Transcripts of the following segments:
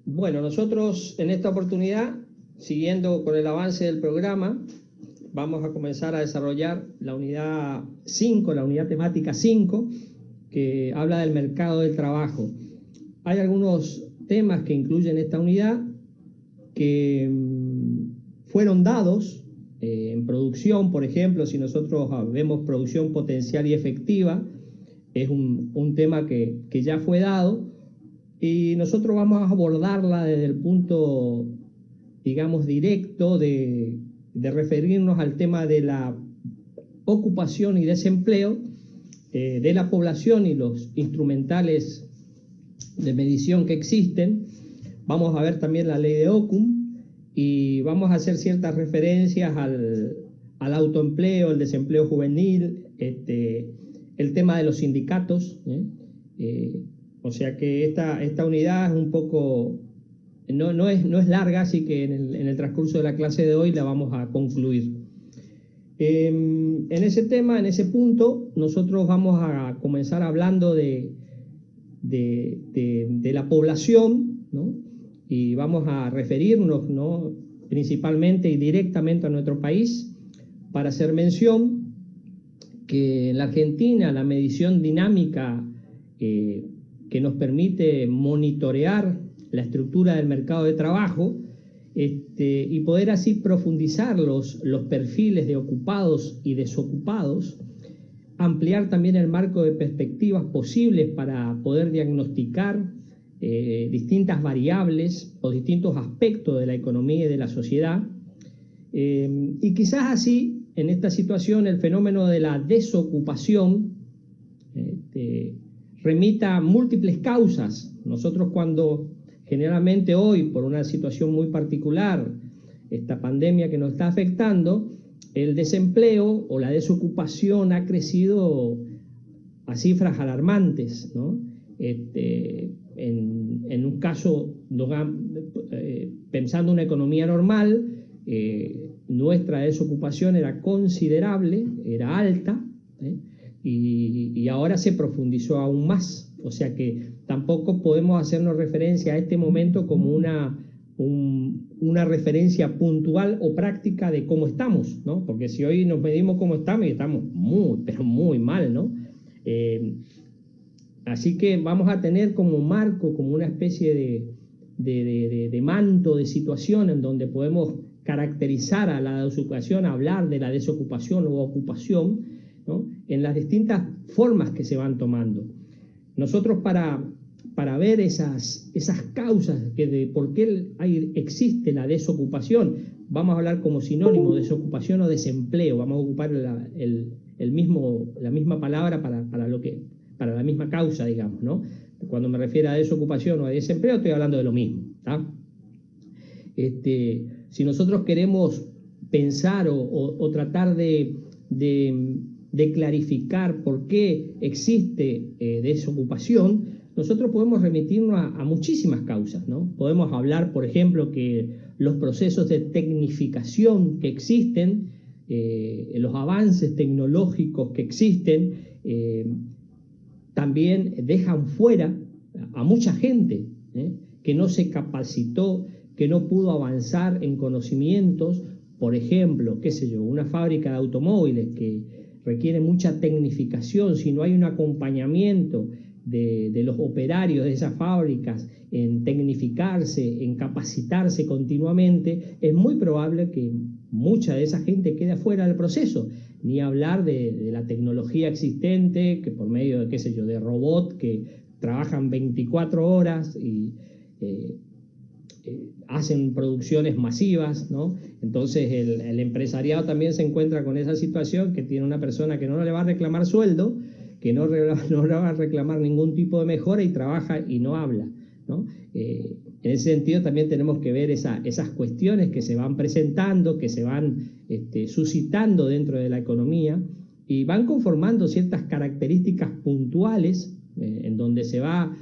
Bueno, nosotros en esta oportunidad, siguiendo con el avance del programa, vamos a comenzar a desarrollar la unidad 5, la unidad temática 5, que habla del mercado del trabajo. Hay algunos temas que incluyen esta unidad que fueron dados en producción. Por ejemplo, si nosotros vemos producción potencial y efectiva, es un tema que ya fue dado, y nosotros vamos a abordarla desde el punto, digamos, directo de referirnos al tema de la ocupación y desempleo de la población y los instrumentales de medición que existen. Vamos a ver también la ley de Ocum y vamos a hacer ciertas referencias al autoempleo, el desempleo juvenil, el tema de los sindicatos. O sea que esta unidad es un poco, no es larga, así que en el transcurso de la clase de hoy la vamos a concluir. En ese tema, en ese punto, nosotros vamos a comenzar hablando de la población, ¿no? Y vamos a referirnos, ¿no?, principalmente y directamente a nuestro país, para hacer mención que en la Argentina la medición dinámica que nos permite monitorear la estructura del mercado de trabajo y poder así profundizar los perfiles de ocupados y desocupados, ampliar también el marco de perspectivas posibles para poder diagnosticar distintas variables o distintos aspectos de la economía y de la sociedad. Y quizás así, en esta situación, el fenómeno de la desocupación remita a múltiples causas. Nosotros, cuando generalmente hoy, por una situación muy particular, esta pandemia que nos está afectando, el desempleo o la desocupación ha crecido a cifras alarmantes, ¿no? En un caso, pensando en una economía normal, nuestra desocupación era considerable, era alta, y ahora se profundizó aún más. O sea que tampoco podemos hacernos referencia a este momento como una referencia puntual o práctica de cómo estamos, ¿no? Porque si hoy nos medimos cómo estamos, y estamos muy, pero muy mal, ¿no? Así que vamos a tener como marco, como una especie de manto de situación en donde podemos caracterizar a la desocupación, hablar de la desocupación o ocupación, ¿no?, en las distintas formas que se van tomando. Nosotros, para ver esas causas de por qué existe la desocupación, vamos a hablar como sinónimo de desocupación o desempleo. Vamos a ocupar la misma palabra para la misma causa, digamos, ¿no? Cuando me refiero a desocupación o a desempleo, estoy hablando de lo mismo, ¿tá? Si nosotros queremos pensar o tratar de clarificar por qué existe desocupación, nosotros podemos remitirnos a muchísimas causas, ¿no? Podemos hablar, por ejemplo, que los procesos de tecnificación que existen, los avances tecnológicos que existen, también dejan fuera a mucha gente que no se capacitó, que no pudo avanzar en conocimientos. Por ejemplo, qué sé yo, una fábrica de automóviles que requiere mucha tecnificación. Si no hay un acompañamiento de los operarios de esas fábricas en tecnificarse, en capacitarse continuamente, es muy probable que mucha de esa gente quede afuera del proceso. Ni hablar de la tecnología existente, que por medio de, qué sé yo, de robots que trabajan 24 horas y hacen producciones masivas, ¿no? Entonces el empresariado también se encuentra con esa situación, que tiene una persona que no le va a reclamar sueldo, que no le va a reclamar ningún tipo de mejora, y trabaja y no habla, ¿no? En ese sentido también tenemos que ver esas cuestiones que se van presentando, que se van suscitando dentro de la economía, y van conformando ciertas características puntuales en donde se va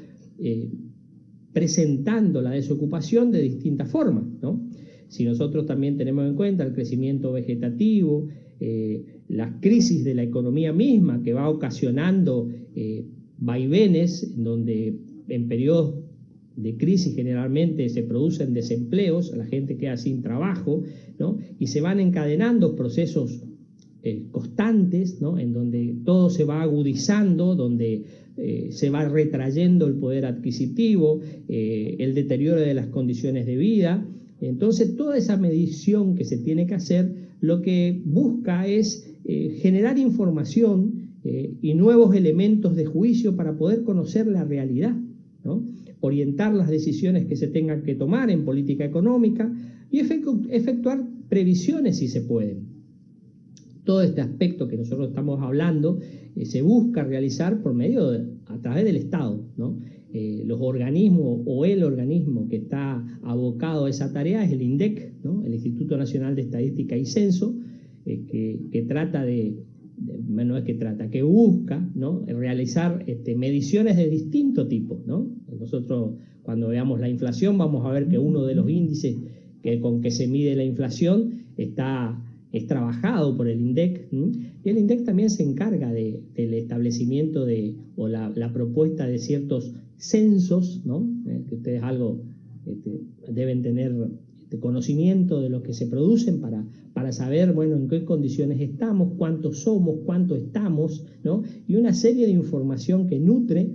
presentando la desocupación de distintas formas, ¿no? Si nosotros también tenemos en cuenta el crecimiento vegetativo, la crisis de la economía misma, que va ocasionando vaivenes, en donde en periodos de crisis generalmente se producen desempleos, la gente queda sin trabajo, ¿no? Y se van encadenando procesos constantes, ¿no? En donde todo se va agudizando, donde se va retrayendo el poder adquisitivo, el deterioro de las condiciones de vida. Entonces, toda esa medición que se tiene que hacer, lo que busca es generar información y nuevos elementos de juicio para poder conocer la realidad, ¿no? Orientar las decisiones que se tengan que tomar en política económica y efectuar previsiones si se pueden. Todo este aspecto que nosotros estamos hablando se busca realizar por medio a través del Estado, ¿no? Los organismos o el organismo que está abocado a esa tarea es el INDEC, ¿no? El Instituto Nacional de Estadística y Censo, que trata que busca, ¿no? Realizar mediciones de distinto tipo, ¿no? Nosotros cuando veamos la inflación vamos a ver que uno de los índices con que se mide la inflación es trabajado por el INDEC, y el INDEC también se encarga del establecimiento o la propuesta de ciertos censos, ¿no? Que ustedes deben tener conocimiento de los que se producen para saber, bueno, en qué condiciones estamos, cuántos somos, cuánto estamos, ¿no? Y una serie de información que nutre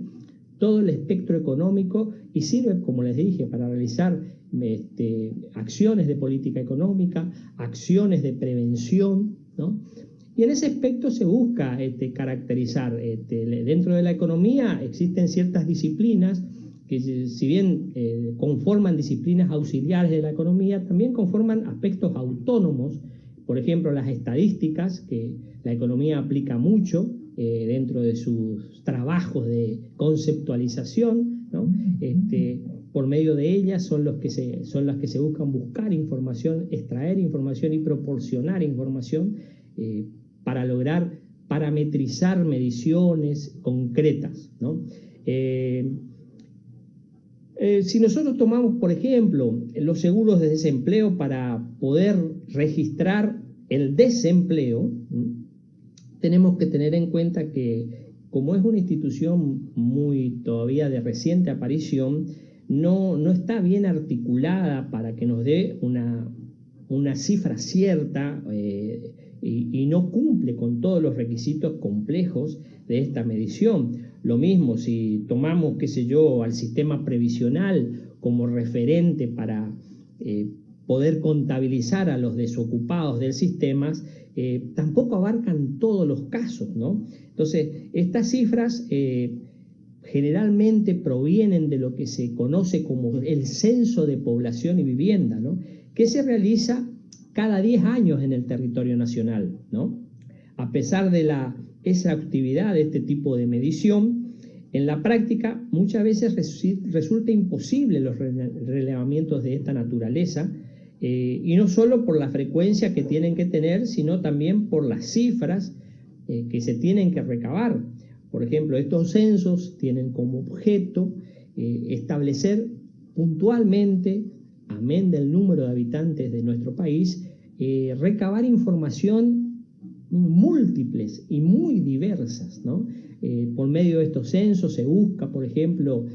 todo el espectro económico y sirve, como les dije, para realizar acciones de política económica, acciones de prevención, ¿no? Y en ese aspecto se busca caracterizar, dentro de la economía existen ciertas disciplinas que si bien conforman disciplinas auxiliares de la economía, también conforman aspectos autónomos, por ejemplo las estadísticas, que la economía aplica mucho dentro de sus trabajos de conceptualización, ¿no? Por medio de ellas son las que se buscar información, extraer información y proporcionar información para lograr parametrizar mediciones concretas, ¿no? Si nosotros tomamos, por ejemplo, los seguros de desempleo para poder registrar el desempleo, tenemos que tener en cuenta que, como es una institución muy todavía de reciente aparición, no está bien articulada para que nos dé una cifra cierta y no cumple con todos los requisitos complejos de esta medición. Lo mismo si tomamos, qué sé yo, al sistema previsional como referente para poder contabilizar a los desocupados del sistema, tampoco abarcan todos los casos, ¿no? Entonces, estas cifras generalmente provienen de lo que se conoce como el censo de población y vivienda, ¿no? Que se realiza cada 10 años en el territorio nacional, ¿no? A pesar de la exhaustividad de este tipo de medición, en la práctica muchas veces resulta imposible los relevamientos de esta naturaleza, y no solo por la frecuencia que tienen que tener, sino también por las cifras que se tienen que recabar. Por ejemplo, estos censos tienen como objeto establecer puntualmente, amén del número de habitantes de nuestro país, recabar información múltiples y muy diversas, ¿no? Por medio de estos censos se busca, por ejemplo,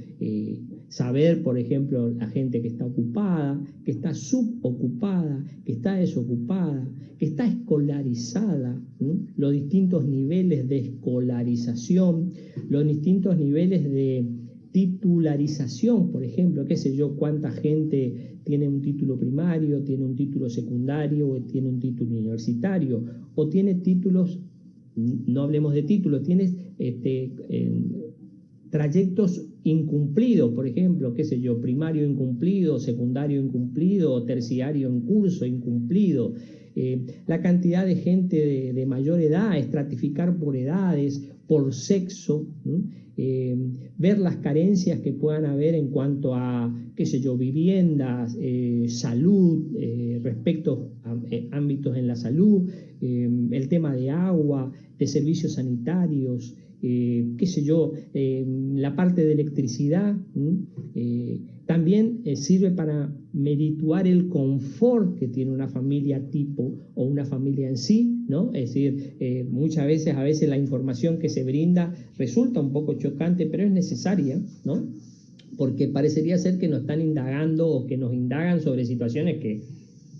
saber, por ejemplo, la gente que está ocupada, que está subocupada, que está desocupada, que está escolarizada, ¿no? Los distintos niveles de escolarización, los distintos niveles de titularización, por ejemplo, qué sé yo, cuánta gente tiene un título primario, tiene un título secundario, o tiene un título universitario, o tiene títulos, no hablemos de títulos, tiene trayectos incumplidos, por ejemplo, qué sé yo, primario incumplido, secundario incumplido, terciario en curso incumplido, la cantidad de gente de mayor edad, estratificar por edades, por sexo, ver las carencias que puedan haber en cuanto a, qué sé yo, viviendas, salud, respecto a ámbitos en la salud, el tema de agua, de servicios sanitarios, qué sé yo, la parte de electricidad, también sirve para merituar el confort que tiene una familia tipo o una familia en sí, ¿no? Es decir, muchas veces, a veces la información que se brinda resulta un poco chocante, pero es necesaria, ¿no? porque parecería ser que nos están indagando o que nos indagan sobre situaciones que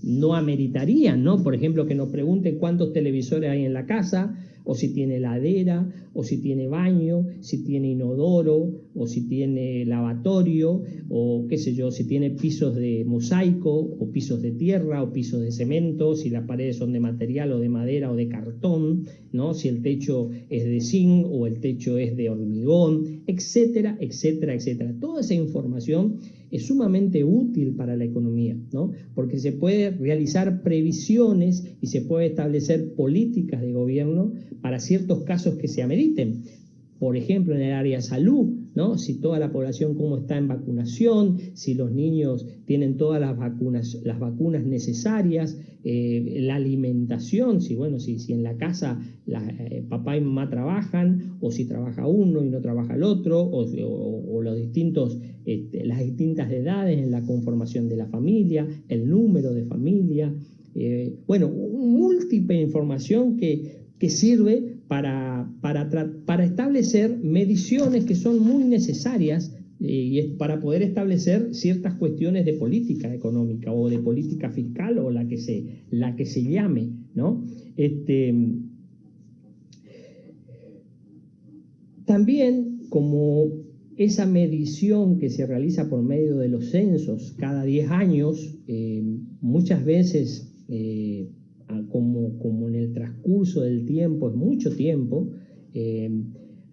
no ameritarían, ¿no? Por ejemplo, que nos pregunten cuántos televisores hay en la casa, o si tiene heladera, o si tiene baño, si tiene inodoro, o si tiene lavatorio, o qué sé yo, si tiene pisos de mosaico, o pisos de tierra, o pisos de cemento, si las paredes son de material o de madera o de cartón, ¿no? Si el techo es de zinc o el techo es de hormigón, etcétera, etcétera, etcétera. Toda esa información es sumamente útil para la economía, ¿no? Porque se puede realizar previsiones y se puede establecer políticas de gobierno para ciertos casos que se ameriten. Por ejemplo, en el área de salud, ¿no? Si toda la población cómo está en vacunación, si los niños tienen todas las vacunas necesarias, la alimentación, si en la casa papá y mamá trabajan, o si trabaja uno y no trabaja el otro, o los las distintas edades en la conformación de la familia, el número de familia, múltiple información que sirve para establecer mediciones que son muy necesarias y es para poder establecer ciertas cuestiones de política económica o de política fiscal o la que se llame, ¿no? También, como esa medición que se realiza por medio de los censos cada 10 años, muchas veces como en el transcurso del tiempo, es mucho tiempo,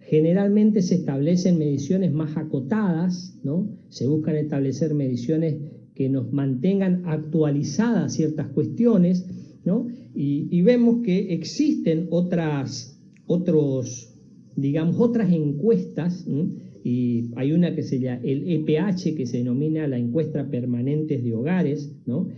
generalmente se establecen mediciones más acotadas, ¿no? Se buscan establecer mediciones que nos mantengan actualizadas ciertas cuestiones, ¿no? Y vemos que existen otras encuestas, ¿no? Y hay una que se llama el EPH, que se denomina la encuesta permanentes de hogares, ¿no?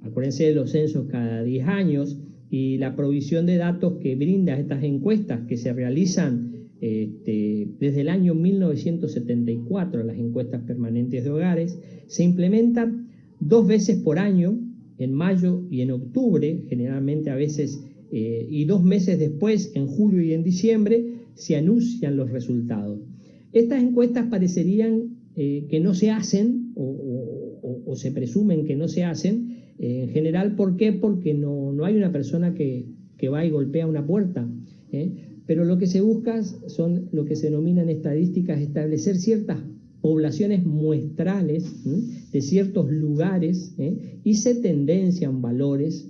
Acuérdense de los censos cada 10 años y la provisión de datos que brinda estas encuestas que se realizan desde el año 1974, las encuestas permanentes de hogares, se implementan 2 veces por año, en mayo y en octubre, generalmente a veces, y 2 meses después, en julio y en diciembre, se anuncian los resultados. Estas encuestas parecerían que no se hacen o se presumen que no se hacen en general. ¿Por qué? Porque no hay una persona que va y golpea una puerta, pero lo que se busca son lo que se denominan estadísticas, establecer ciertas poblaciones muestrales de ciertos lugares y se tendencian valores,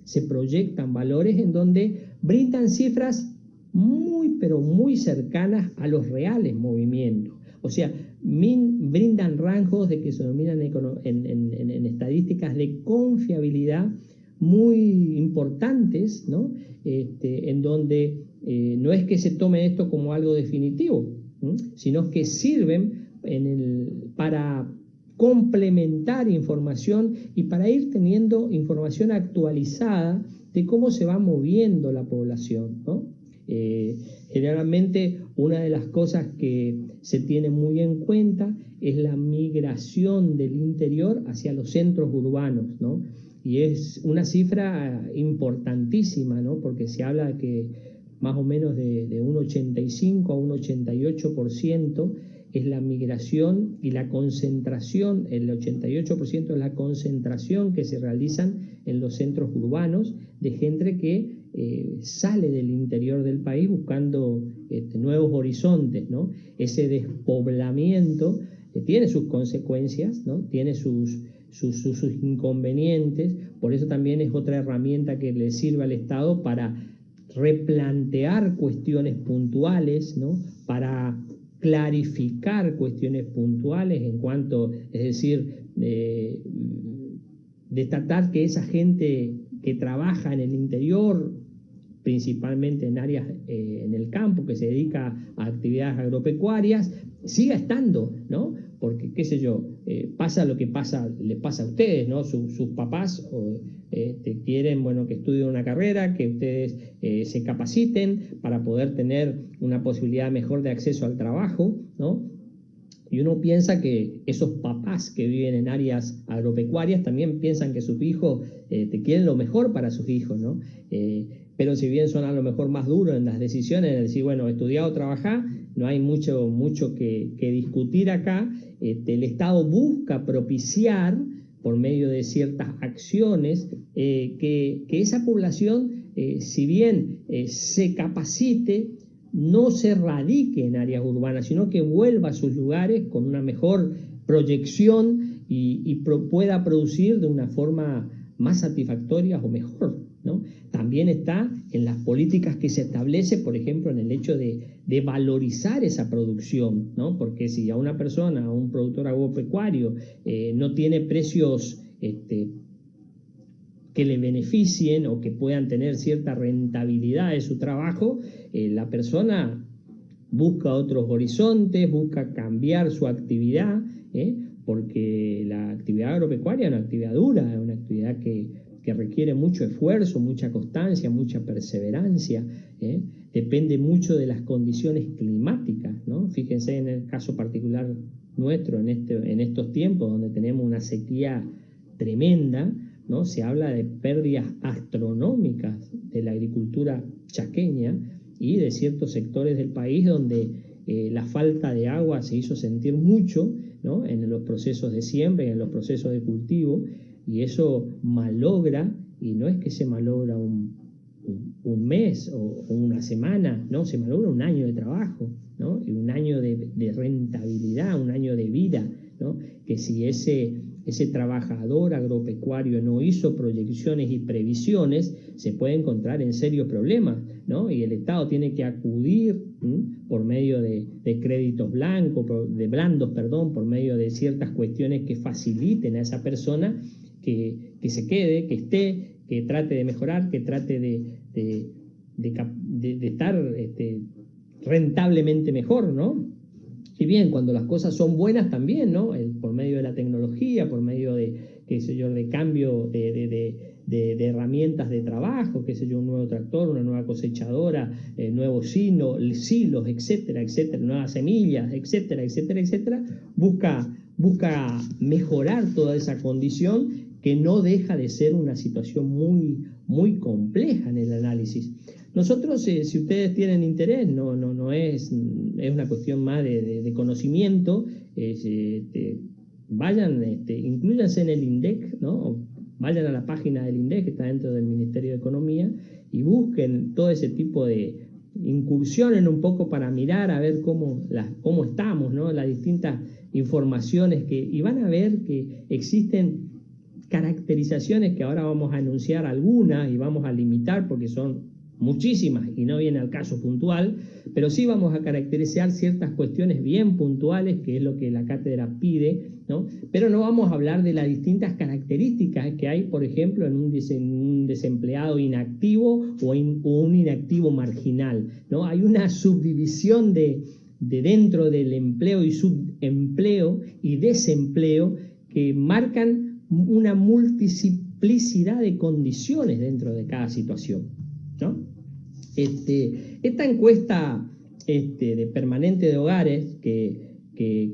se proyectan valores en donde brindan cifras muy, pero muy cercanas a los reales movimientos. O sea, brindan rangos de que se denominan en estadísticas de confiabilidad muy importantes, ¿no? En donde no es que se tome esto como algo definitivo, sino que sirven para complementar información y para ir teniendo información actualizada de cómo se va moviendo la población, ¿no? Generalmente una de las cosas que se tiene muy en cuenta es la migración del interior hacia los centros urbanos, ¿no? Y es una cifra importantísima, ¿no? Porque se habla de que más o menos de un 85 a un 88% es la migración y la concentración, el 88% es la concentración que se realizan en los centros urbanos de gente que sale del interior del país buscando nuevos horizontes, ¿no? Ese despoblamiento tiene sus consecuencias, ¿no? Tiene sus inconvenientes, por eso también es otra herramienta que le sirve al Estado para replantear cuestiones puntuales, ¿no? Para clarificar cuestiones puntuales en cuanto, es decir, destacar que esa gente que trabaja en el interior, principalmente en áreas en el campo, que se dedica a actividades agropecuarias, siga estando, ¿no? Porque, qué sé yo, pasa lo que les pasa a ustedes, ¿no? Sus papás quieren, que estudien una carrera, que ustedes se capaciten para poder tener una posibilidad mejor de acceso al trabajo, ¿no? Y uno piensa que esos papás que viven en áreas agropecuarias también piensan que sus hijos quieren lo mejor para sus hijos, ¿no? Pero si bien son a lo mejor más duros en las decisiones, de decir, bueno, estudiar o trabajar, no hay mucho que discutir acá. El Estado busca propiciar, por medio de ciertas acciones, que esa población, si bien se capacite, no se radique en áreas urbanas, sino que vuelva a sus lugares con una mejor proyección y pueda producir de una forma más satisfactoria o mejor, ¿no? También está en las políticas que se establece, por ejemplo, en el hecho de valorizar esa producción, ¿no? Porque si a una persona, a un productor agropecuario, no tiene precios que le beneficien o que puedan tener cierta rentabilidad de su trabajo, la persona busca otros horizontes, busca cambiar su actividad, porque la actividad agropecuaria es una actividad dura, es una actividad que requiere mucho esfuerzo, mucha constancia, mucha perseverancia, depende mucho de las condiciones climáticas, ¿no? Fíjense en el caso particular nuestro, en estos tiempos donde tenemos una sequía tremenda, ¿no? Se habla de pérdidas astronómicas de la agricultura chaqueña y de ciertos sectores del país donde la falta de agua se hizo sentir mucho, ¿no? En los procesos de siembra y en los procesos de cultivo, y eso malogra, y no es que se malogra un mes o una semana, no, se malogra un año de trabajo, ¿no? Y un año de rentabilidad, un año de vida, ¿no? Que si ese trabajador agropecuario no hizo proyecciones y previsiones, se puede encontrar en serios problemas, ¿no? Y el Estado tiene que acudir por medio de créditos blandos, por medio de ciertas cuestiones que faciliten a esa persona que se quede, que esté, que trate de mejorar, que trate de estar rentablemente mejor, ¿no? Y bien, cuando las cosas son buenas también, ¿no? Por medio de la tecnología, por medio de, qué sé yo, de cambio de herramientas de trabajo, qué sé yo, un nuevo tractor, una nueva cosechadora, nuevos silos, etcétera, etcétera, nuevas semillas, etcétera, etcétera, etcétera, busca mejorar toda esa condición que no deja de ser una situación muy, muy compleja en el análisis. Nosotros, si ustedes tienen interés, no es una cuestión más de conocimiento, vayan, inclúyanse en el INDEC, ¿no? Vayan a la página del INDEC, que está dentro del Ministerio de Economía, y busquen todo ese tipo de incursiones un poco para mirar a ver cómo estamos, ¿no? Las distintas informaciones y van a ver que existen caracterizaciones que ahora vamos a enunciar algunas y vamos a limitar porque son muchísimas y no viene al caso puntual, pero sí vamos a caracterizar ciertas cuestiones bien puntuales, que es lo que la cátedra pide, ¿no? Pero no vamos a hablar de las distintas características que hay, por ejemplo, en un desempleado inactivo o un inactivo marginal, ¿no? Hay una subdivisión de dentro del empleo y subempleo y desempleo que marcan una multiplicidad de condiciones dentro de cada situación, ¿no? Esta encuesta de permanente de hogares, que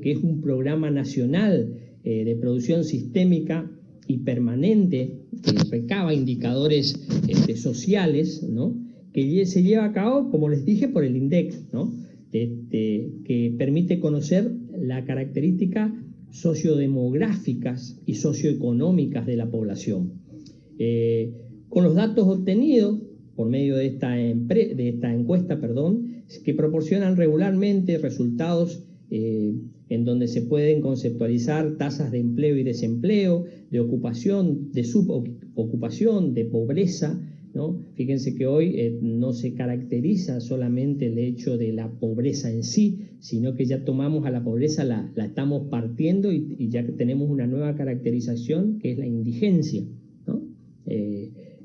es un programa nacional de producción sistémica y permanente, que recaba indicadores sociales, ¿no? Que se lleva a cabo, como les dije, por el INDEC, ¿no? Que permite conocer la característica sociodemográficas y socioeconómicas de la población. Con los datos obtenidos por medio de esta encuesta, que proporcionan regularmente resultados en donde se pueden conceptualizar tasas de empleo y desempleo, de ocupación, de subocupación, de pobreza, ¿no? Fíjense que hoy no se caracteriza solamente el hecho de la pobreza en sí, sino que ya tomamos a la pobreza, la estamos partiendo y ya tenemos una nueva caracterización que es la indigencia, ¿no?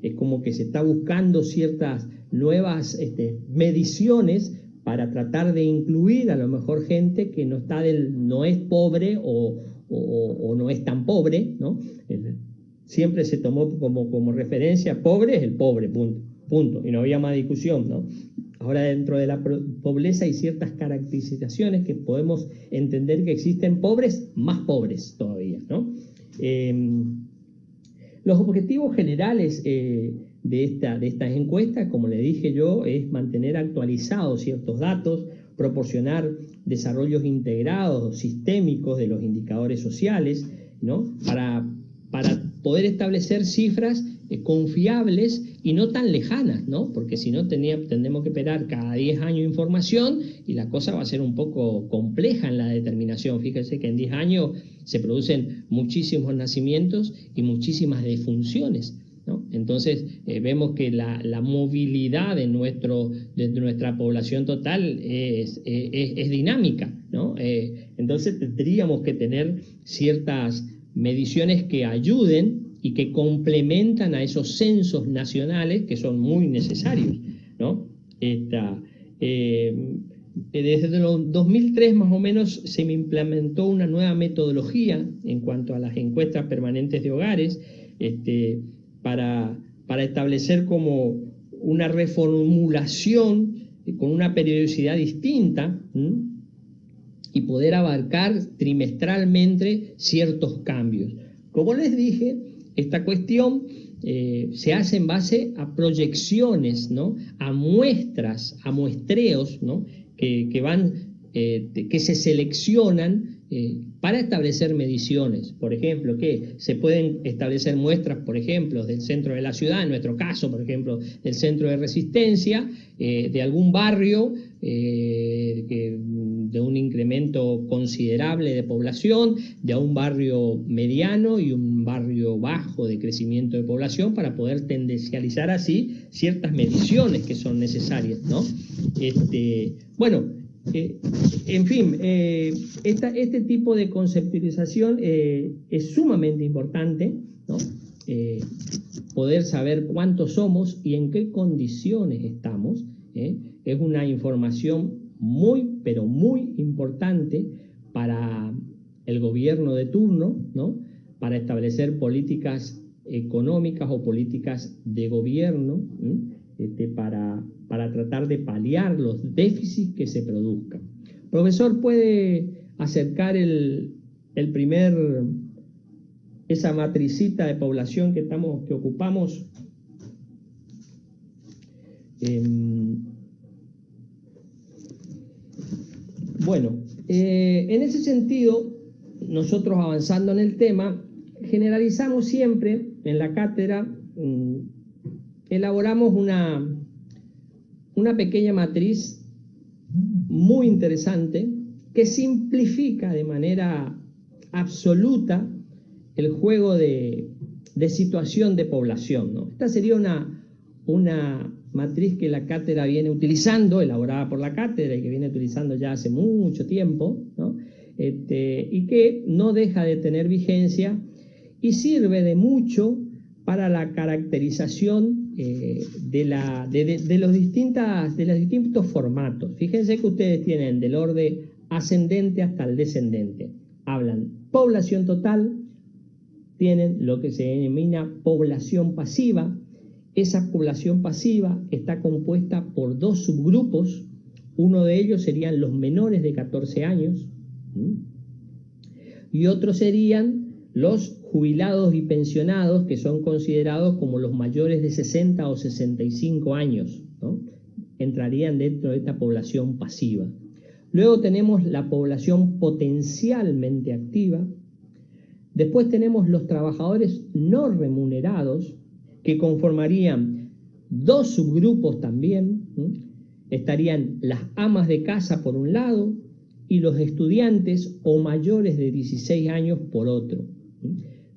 Es como que se está buscando ciertas nuevas mediciones para tratar de incluir a lo mejor gente que no es pobre o no es tan pobre, ¿no? Siempre se tomó como referencia, pobre es el pobre, punto, y no había más discusión, ¿no? Ahora dentro de la pobreza hay ciertas caracterizaciones que podemos entender que existen pobres más pobres todavía, ¿no? Los objetivos generales de estas encuestas, como le dije yo, es mantener actualizados ciertos datos, proporcionar desarrollos integrados, sistémicos de los indicadores sociales, ¿no? Para poder establecer cifras confiables y no tan lejanas, ¿no? Porque si no tendremos que esperar cada 10 años información y la cosa va a ser un poco compleja en la determinación. Fíjense que en 10 años se producen muchísimos nacimientos y muchísimas defunciones, ¿no? Entonces vemos que la movilidad de nuestra población total es dinámica, ¿no? Entonces tendríamos que tener ciertas mediciones que ayuden y que complementan a esos censos nacionales que son muy necesarios, ¿no? Desde los 2003 más o menos se me implementó una nueva metodología en cuanto a las encuestas permanentes de hogares, para establecer como una reformulación con una periodicidad distinta, y poder abarcar trimestralmente ciertos cambios. Como les dije, esta cuestión se hace en base a proyecciones, ¿no? A muestras, a muestreos, ¿no? que se seleccionan para establecer mediciones. Por ejemplo, que se pueden establecer muestras, por ejemplo, del centro de la ciudad, en nuestro caso, por ejemplo, del centro de Resistencia, de algún barrio, de un incremento considerable de población, de un barrio mediano y un barrio bajo de crecimiento de población, para poder tendencializar así ciertas mediciones que son necesarias, ¿no? En fin, este tipo de conceptualización es sumamente importante, ¿no? Poder saber cuántos somos y en qué condiciones estamos, es una información muy, pero muy importante para el gobierno de turno, ¿no? Para establecer políticas económicas o políticas de gobierno, para tratar de paliar los déficits que se produzcan. Profesor, ¿puede acercar esa matricita de población que ocupamos? Bueno, en ese sentido, nosotros avanzando en el tema, generalizamos siempre en la cátedra, elaboramos una pequeña matriz muy interesante que simplifica de manera absoluta el juego de situación de población, ¿no? Esta sería una matriz que la cátedra viene utilizando, elaborada por la cátedra y que viene utilizando ya hace mucho tiempo, ¿no? Y que no deja de tener vigencia y sirve de mucho para la caracterización de los distintos formatos. Fíjense que ustedes tienen del orden ascendente hasta el descendente. Hablan población total, tienen lo que se denomina población pasiva. Esa población pasiva está compuesta por dos subgrupos. Uno de ellos serían los menores de 14 años y otros serían los jubilados y pensionados, que son considerados como los mayores de 60 o 65 años, ¿no? Entrarían dentro de esta población pasiva. Luego tenemos la población potencialmente activa. Después tenemos los trabajadores no remunerados, que conformarían dos subgrupos también. Estarían las amas de casa por un lado y los estudiantes o mayores de 16 años por otro.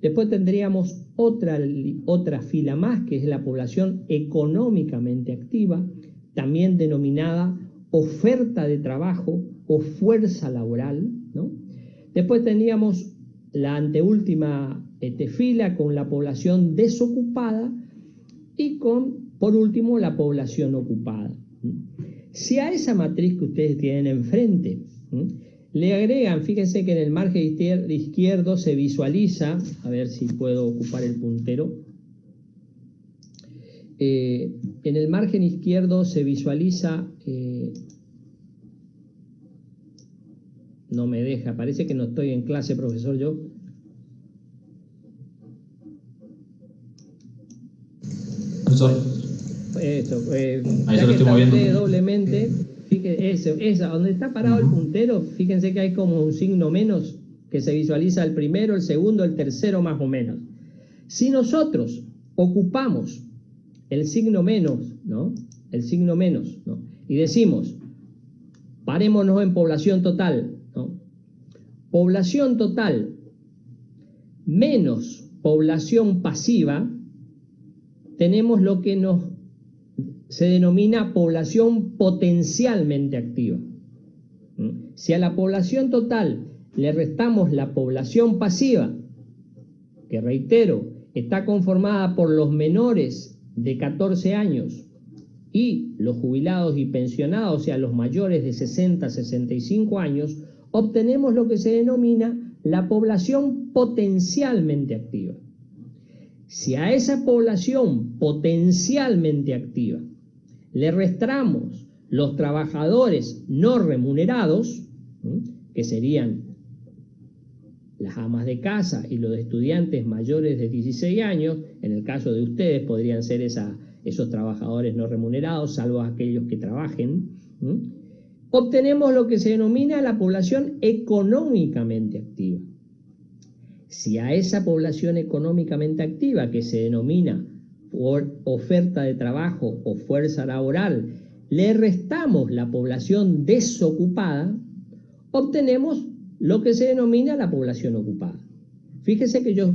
Después tendríamos otra fila más, que es la población económicamente activa, también denominada oferta de trabajo o fuerza laboral, ¿no? Después tendríamos la anteúltima fila con la población desocupada y por último, la población ocupada. Si a esa matriz que ustedes tienen enfrente le agregan, fíjense que en el margen izquierdo se visualiza, a ver si puedo ocupar el puntero, en el margen izquierdo se visualiza, no me deja, parece que no estoy en clase, profesor, yo. Profesor. Eso, Ahí se lo estoy moviendo. Doblemente, fíjense, esa, donde está parado el puntero, fíjense que hay como un signo menos que se visualiza el primero, el segundo, el tercero más o menos. Si nosotros ocupamos el signo menos, ¿no? El signo menos, ¿no? Y decimos, parémonos en población total, ¿no? Población total menos población pasiva, tenemos lo que se denomina población potencialmente activa. Si a la población total le restamos la población pasiva, que reitero, está conformada por los menores de 14 años y los jubilados y pensionados, o sea, los mayores de 60 a 65 años, obtenemos lo que se denomina la población potencialmente activa. Si a esa población potencialmente activa le restamos los trabajadores no remunerados, que serían las amas de casa y los estudiantes mayores de 16 años, en el caso de ustedes podrían ser esos trabajadores no remunerados, salvo aquellos que trabajen, obtenemos lo que se denomina la población económicamente activa. Si a esa población económicamente activa, que se denomina oferta de trabajo o fuerza laboral, le restamos la población desocupada, obtenemos lo que se denomina la población ocupada. Fíjese que yo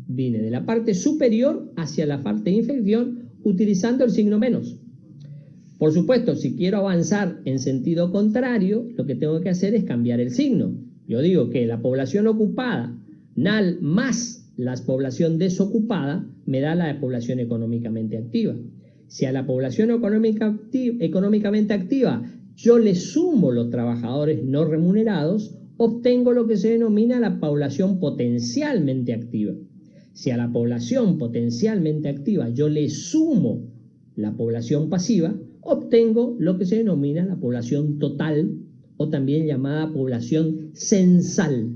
vine de la parte superior hacia la parte inferior utilizando el signo menos. Por supuesto, si quiero avanzar en sentido contrario, lo que tengo que hacer es cambiar el signo. Yo digo que la población ocupada más la población desocupada me da la población económicamente activa. Si a la población económicamente activa yo le sumo los trabajadores no remunerados, obtengo lo que se denomina la población potencialmente activa. Si a la población potencialmente activa yo le sumo la población pasiva, obtengo lo que se denomina la población total, o también llamada población censal,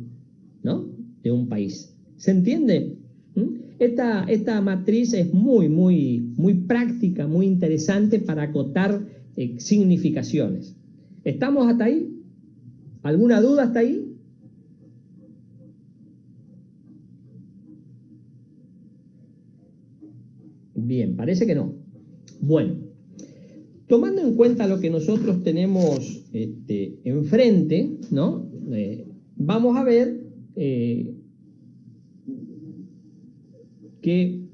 ¿no?, de un país. ¿Se entiende? Esta matriz es muy práctica, muy interesante para acotar significaciones. ¿Estamos hasta ahí? ¿Alguna duda hasta ahí? Bien, parece que no. Bueno, tomando en cuenta lo que nosotros tenemos enfrente, ¿no? Vamos a ver que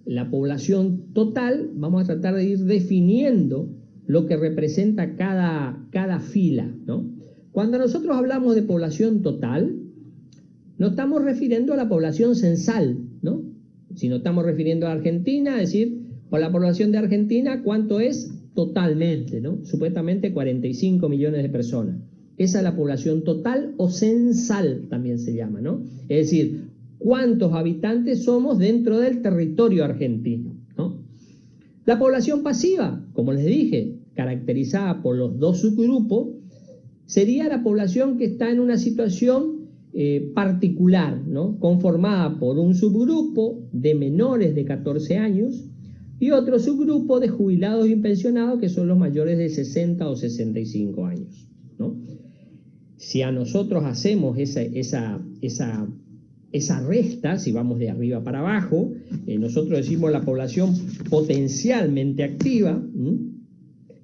la población total, vamos a tratar de ir definiendo lo que representa cada fila, ¿no? Cuando nosotros hablamos de población total, no estamos refiriendo a la población censal, ¿no? Si no estamos refiriendo a Argentina, es decir, por la población de Argentina, ¿cuánto es totalmente, ¿no? Supuestamente 45 millones de personas. Esa es la población total o censal, también se llama, ¿no? Es decir, cuántos habitantes somos dentro del territorio argentino, ¿no? La población pasiva, como les dije, caracterizada por los dos subgrupos, sería la población que está en una situación particular, ¿no? Conformada por un subgrupo de menores de 14 años y otro subgrupo de jubilados y pensionados, que son los mayores de 60 o 65 años, ¿no? Si a nosotros hacemos esa resta, si vamos de arriba para abajo, nosotros decimos la población potencialmente activa.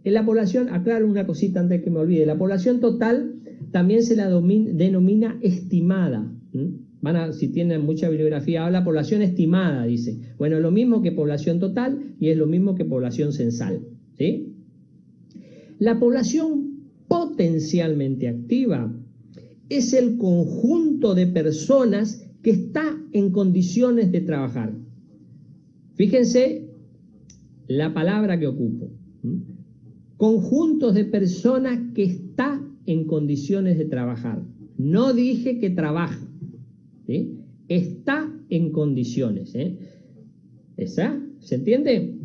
En la población, aclaro una cosita antes que me olvide, la población total también se la denomina estimada. Si tienen mucha bibliografía, habla población estimada, dice. Bueno, es lo mismo que población total y es lo mismo que población censal, ¿sí? La población potencialmente activa es el conjunto de personas que está en condiciones de trabajar. Fíjense la palabra que ocupo. Conjuntos de personas que está en condiciones de trabajar. No dije que trabaja, ¿sí? Está en condiciones, ¿Esa? ¿Se entiende?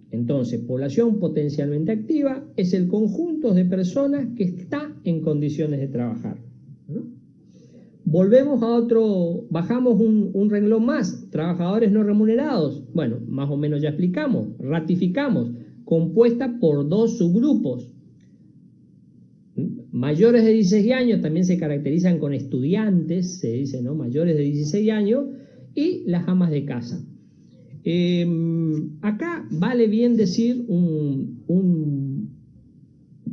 Entonces, población potencialmente activa es el conjunto de personas que está en condiciones de trabajar, ¿no? Volvemos a otro, bajamos un renglón más, trabajadores no remunerados. Bueno, más o menos ya explicamos, ratificamos. compuesta por dos subgrupos. Mayores de 16 años también se caracterizan con estudiantes, se dice, ¿no? Mayores de 16 años, y las amas de casa. Acá vale bien decir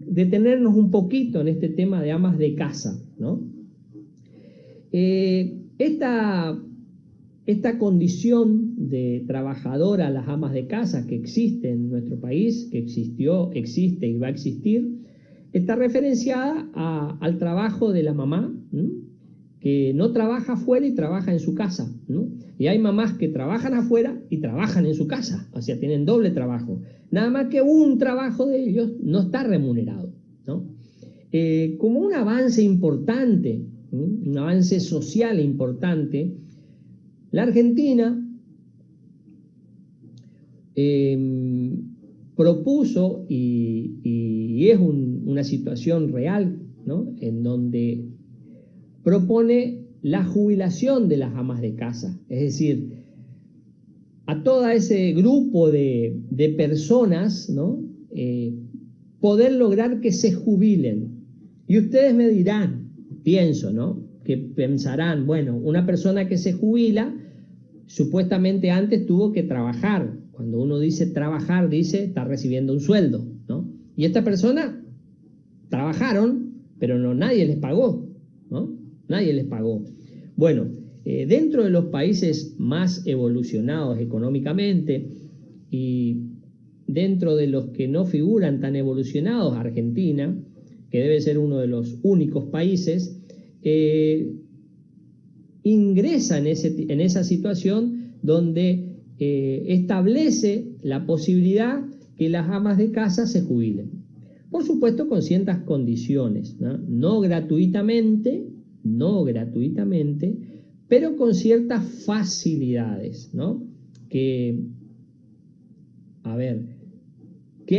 detenernos un poquito en este tema de amas de casa, ¿no? Esta condición de trabajadora, las amas de casa que existe en nuestro país, que existió, existe y va a existir, está referenciada al trabajo de la mamá, ¿no? Que no trabaja afuera y trabaja en su casa, ¿no? Y hay mamás que trabajan afuera y trabajan en su casa, o sea, tienen doble trabajo. Nada más que un trabajo de ellos no está remunerado, ¿no? Como un avance importante, ¿no? Un avance social importante, la Argentina propuso, y es una situación real, ¿no? En donde propone la jubilación de las amas de casa, es decir, a todo ese grupo de personas, ¿no? Poder lograr que se jubilen. Y ustedes me dirán, pienso, ¿no? Que pensarán, bueno, una persona que se jubila, supuestamente antes tuvo que trabajar. Cuando uno dice trabajar, dice está recibiendo un sueldo, ¿no? Y esta persona trabajaron, pero nadie les pagó, ¿no? Nadie les pagó. Bueno, dentro de los países más evolucionados económicamente y dentro de los que no figuran tan evolucionados, Argentina, que debe ser uno de los únicos países, ingresa en esa situación donde establece la posibilidad que las amas de casa se jubilen. Por supuesto con ciertas condiciones, ¿no? No gratuitamente, pero con ciertas facilidades, ¿no? Que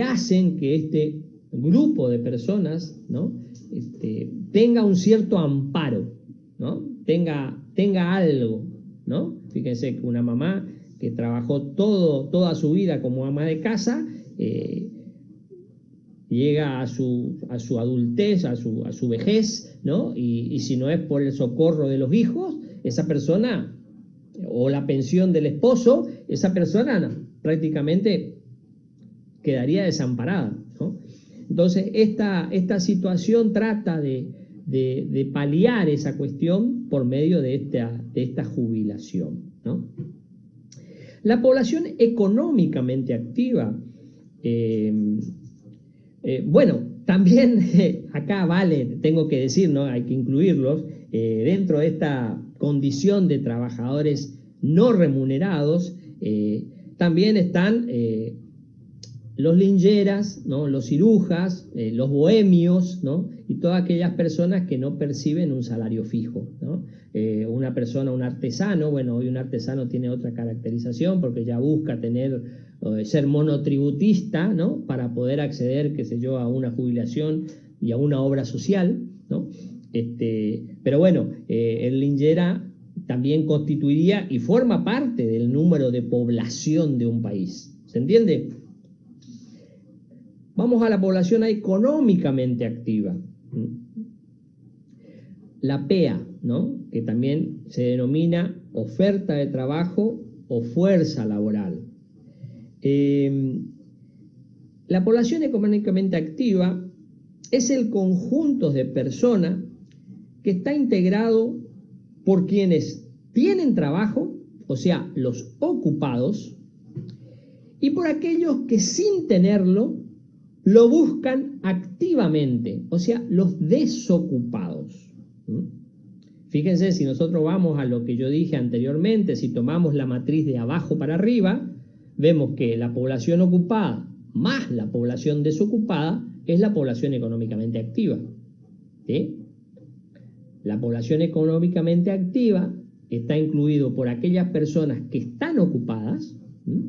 hacen que este grupo de personas, ¿no? Tenga un cierto amparo, ¿no? Tenga algo, ¿no? Fíjense que una mamá que trabajó toda su vida como ama de casa, llega a su adultez, a su vejez, ¿no? Y si no es por el socorro de los hijos, esa persona, o la pensión del esposo, esa persona prácticamente quedaría desamparada, ¿no? Entonces, esta situación trata de paliar esa cuestión por medio de esta jubilación, ¿no? La población económicamente activa, bueno, también acá vale, tengo que decir, ¿no? Hay que incluirlos, dentro de esta condición de trabajadores no remunerados, también están los lingeras, ¿no? Los cirujas, los bohemios, ¿no? Y todas aquellas personas que no perciben un salario fijo, ¿no? Una persona, un artesano, bueno, hoy un artesano tiene otra caracterización porque ya busca ser monotributista, ¿no? Para poder acceder, qué sé yo, a una jubilación y a una obra social, ¿no? Pero bueno, el lingera también constituiría y forma parte del número de población de un país. ¿Se entiende? Vamos a la población económicamente activa. La PEA, ¿no? Que también se denomina oferta de trabajo o fuerza laboral. La población económicamente activa es el conjunto de personas que está integrado por quienes tienen trabajo, o sea, los ocupados, y por aquellos que sin tenerlo lo buscan activamente, o sea, los desocupados. Fíjense, si nosotros vamos a lo que yo dije anteriormente, si tomamos la matriz de abajo para arriba, vemos que la población ocupada más la población desocupada es la población económicamente activa, ¿sí? La población económicamente activa está incluido por aquellas personas que están ocupadas, ¿sí?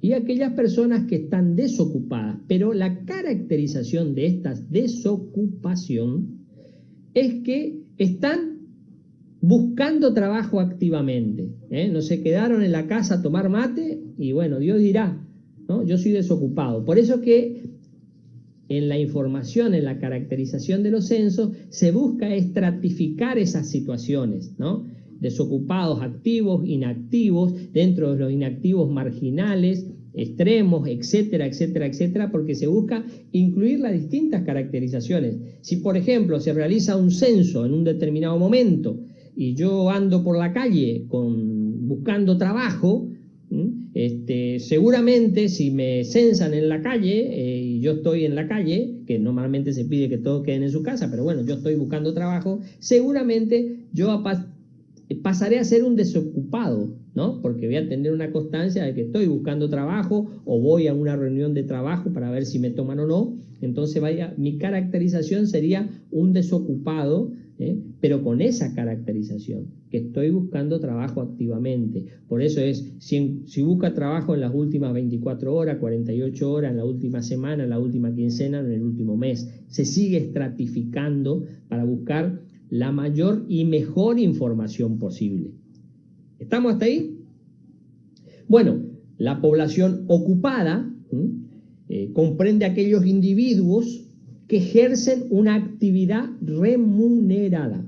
Y aquellas personas que están desocupadas, pero la caracterización de esta desocupación es que están buscando trabajo activamente, ¿eh? No se quedaron en la casa a tomar mate y bueno, Dios dirá, ¿no? Yo soy desocupado. Por eso es que en la información, en la caracterización de los censos, se busca estratificar esas situaciones, ¿no? Desocupados, activos, inactivos, dentro de los inactivos marginales, extremos, etcétera, etcétera, etcétera, porque se busca incluir las distintas caracterizaciones. Si, por ejemplo, se realiza un censo en un determinado momento y yo ando por la calle buscando trabajo, seguramente si me censan en la calle y yo estoy en la calle, que normalmente se pide que todos queden en su casa, pero bueno, yo estoy buscando trabajo, seguramente yo pasaré a ser un desocupado, ¿no? Porque voy a tener una constancia de que estoy buscando trabajo o voy a una reunión de trabajo para ver si me toman o no. Entonces mi caracterización sería un desocupado, pero con esa caracterización, que estoy buscando trabajo activamente. Por eso es, si busca trabajo en las últimas 24 horas, 48 horas, en la última semana, en la última quincena, en el último mes, se sigue estratificando para buscar la mayor y mejor información posible. ¿Estamos hasta ahí? Bueno, la población ocupada comprende aquellos individuos que ejercen una actividad remunerada.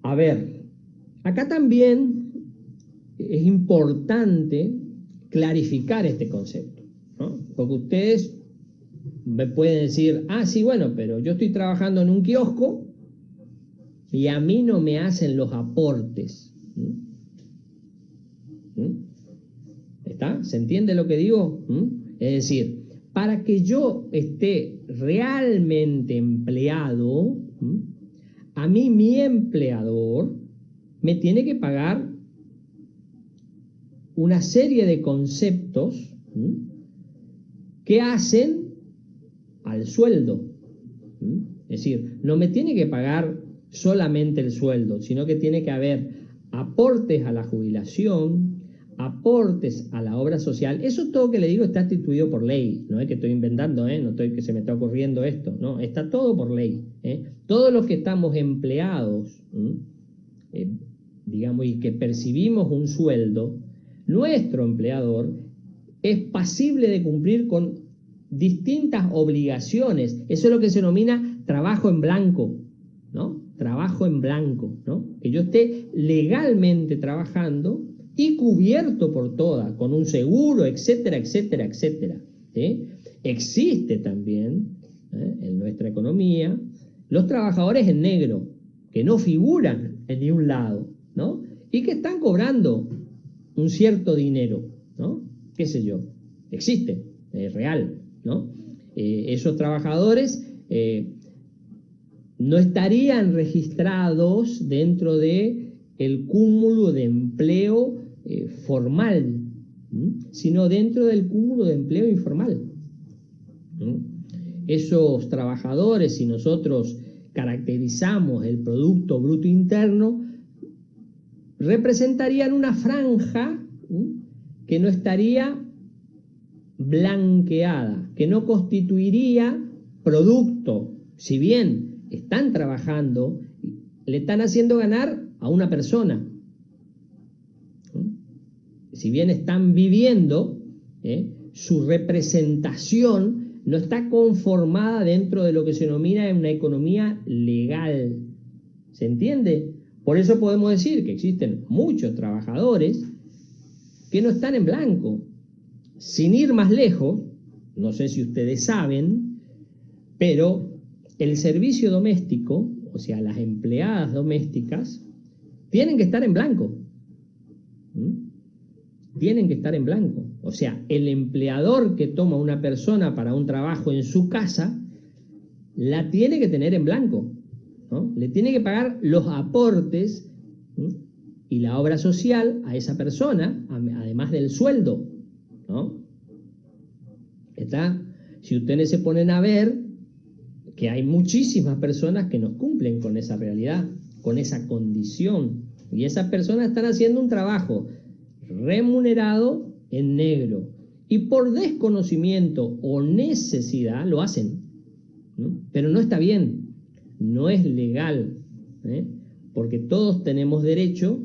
A ver, acá también es importante clarificar este concepto, ¿no? Porque ustedes me pueden decir, sí, bueno, pero yo estoy trabajando en un kiosco y a mí no me hacen los aportes. ¿Está? ¿Se entiende lo que digo? Es decir, para que yo esté realmente empleado, a mí mi empleador me tiene que pagar una serie de conceptos que hacen al sueldo. Es decir, no me tiene que pagar solamente el sueldo, sino que tiene que haber aportes a la jubilación, aportes a la obra social. Eso todo que le digo está instituido por ley, no es que estoy inventando, no estoy que se me está ocurriendo esto, no, está todo por ley. Todos los que estamos empleados, digamos, y que percibimos un sueldo, nuestro empleador es pasible de cumplir con distintas obligaciones. Eso es lo que se denomina trabajo en blanco, ¿no? Trabajo en blanco, ¿no? Que yo esté legalmente trabajando y cubierto por todas, con un seguro, etcétera, etcétera, etcétera. Existe también en nuestra economía los trabajadores en negro, que no figuran en ningún lado, ¿no? Y que están cobrando un cierto dinero, ¿no? ¿Qué sé yo? Existe, es real, ¿no? Esos trabajadores no estarían registrados dentro de el cúmulo de empleo formal, sino dentro del cúmulo de empleo informal. Esos trabajadores, si nosotros caracterizamos el Producto Bruto Interno, representarían una franja que no estaría blanqueada, que no constituiría producto. Si bien están trabajando, le están haciendo ganar a una persona. Si bien están viviendo, su representación no está conformada dentro de lo que se denomina una economía legal. ¿Se entiende? Por eso podemos decir que existen muchos trabajadores que no están en blanco. Sin ir más lejos, no sé si ustedes saben, pero el servicio doméstico, o sea, las empleadas domésticas, tienen que estar en blanco. Tienen que estar en blanco. O sea, el empleador que toma a una persona para un trabajo en su casa, la tiene que tener en blanco, ¿no? Le tiene que pagar los aportes y la obra social a esa persona, además del sueldo, ¿no? ¿Está? Si ustedes se ponen a ver que hay muchísimas personas que no cumplen con esa realidad, con esa condición, y esas personas están haciendo un trabajo remunerado en negro y por desconocimiento o necesidad lo hacen, ¿no? Pero no está bien, no es legal, porque todos tenemos derecho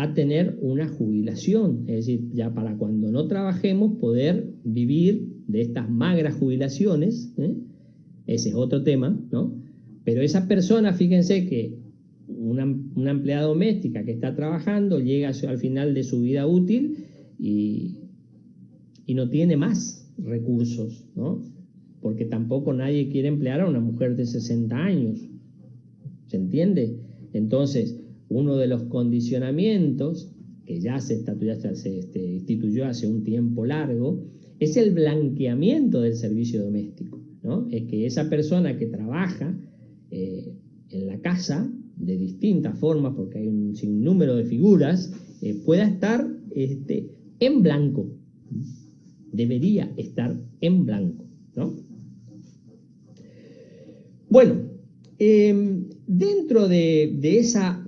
a tener una jubilación, es decir, ya para cuando no trabajemos poder vivir de estas magras jubilaciones, ese es otro tema, ¿no? Pero esa persona, fíjense que una empleada doméstica que está trabajando llega al final de su vida útil y no tiene más recursos, ¿no? Porque tampoco nadie quiere emplear a una mujer de 60 años, ¿se entiende? Entonces, uno de los condicionamientos que ya se instituyó hace un tiempo largo es el blanqueamiento del servicio doméstico, ¿no? Es que esa persona que trabaja en la casa de distintas formas, porque hay un sinnúmero de figuras, pueda estar en blanco, debería estar en blanco, ¿no? Bueno, dentro de esa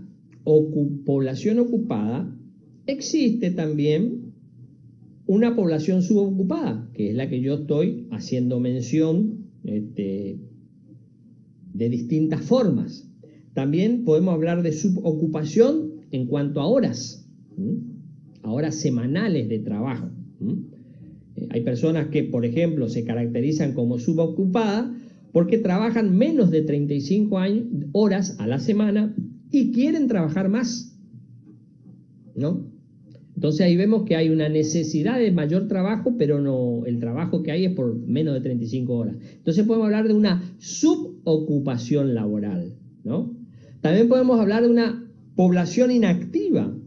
población ocupada existe también una población subocupada, que es la que yo estoy haciendo mención de distintas formas. También podemos hablar de subocupación en cuanto a horas, horas semanales de trabajo. Hay personas que, por ejemplo, se caracterizan como subocupadas porque trabajan menos de 35 horas a la semana y quieren trabajar más, ¿no? Entonces ahí vemos que hay una necesidad de mayor trabajo, pero no, el trabajo que hay es por menos de 35 horas. Entonces podemos hablar de una subocupación laboral, ¿no? También podemos hablar de una población inactiva,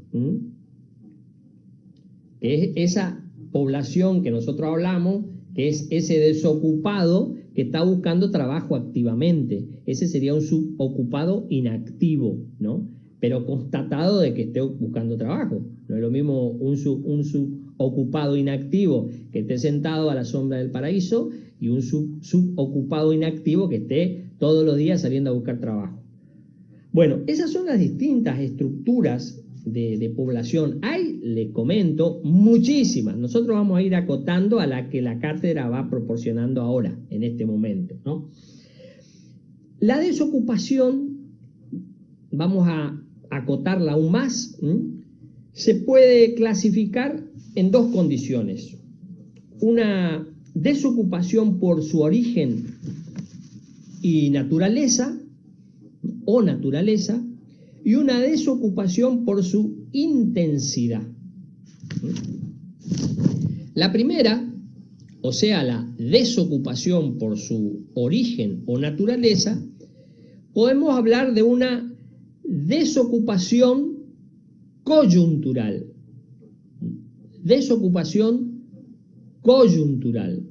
que es esa población que nosotros hablamos, que es ese desocupado que está buscando trabajo activamente. Ese sería un subocupado inactivo, ¿no? Pero constatado de que esté buscando trabajo. No es lo mismo un subocupado inactivo que esté sentado a la sombra del paraíso y un subocupado inactivo que esté todos los días saliendo a buscar trabajo. Bueno, esas son las distintas estructuras de población. Hay, le comento, muchísimas. Nosotros vamos a ir acotando a la que la cátedra va proporcionando ahora, en este momento, ¿no? La desocupación, vamos a acotarla aún más, se puede clasificar en dos condiciones. Una desocupación por su origen y naturaleza, o naturaleza, y una desocupación por su intensidad. La primera, o sea, la desocupación por su origen o naturaleza, podemos hablar de una desocupación coyuntural. Desocupación coyuntural.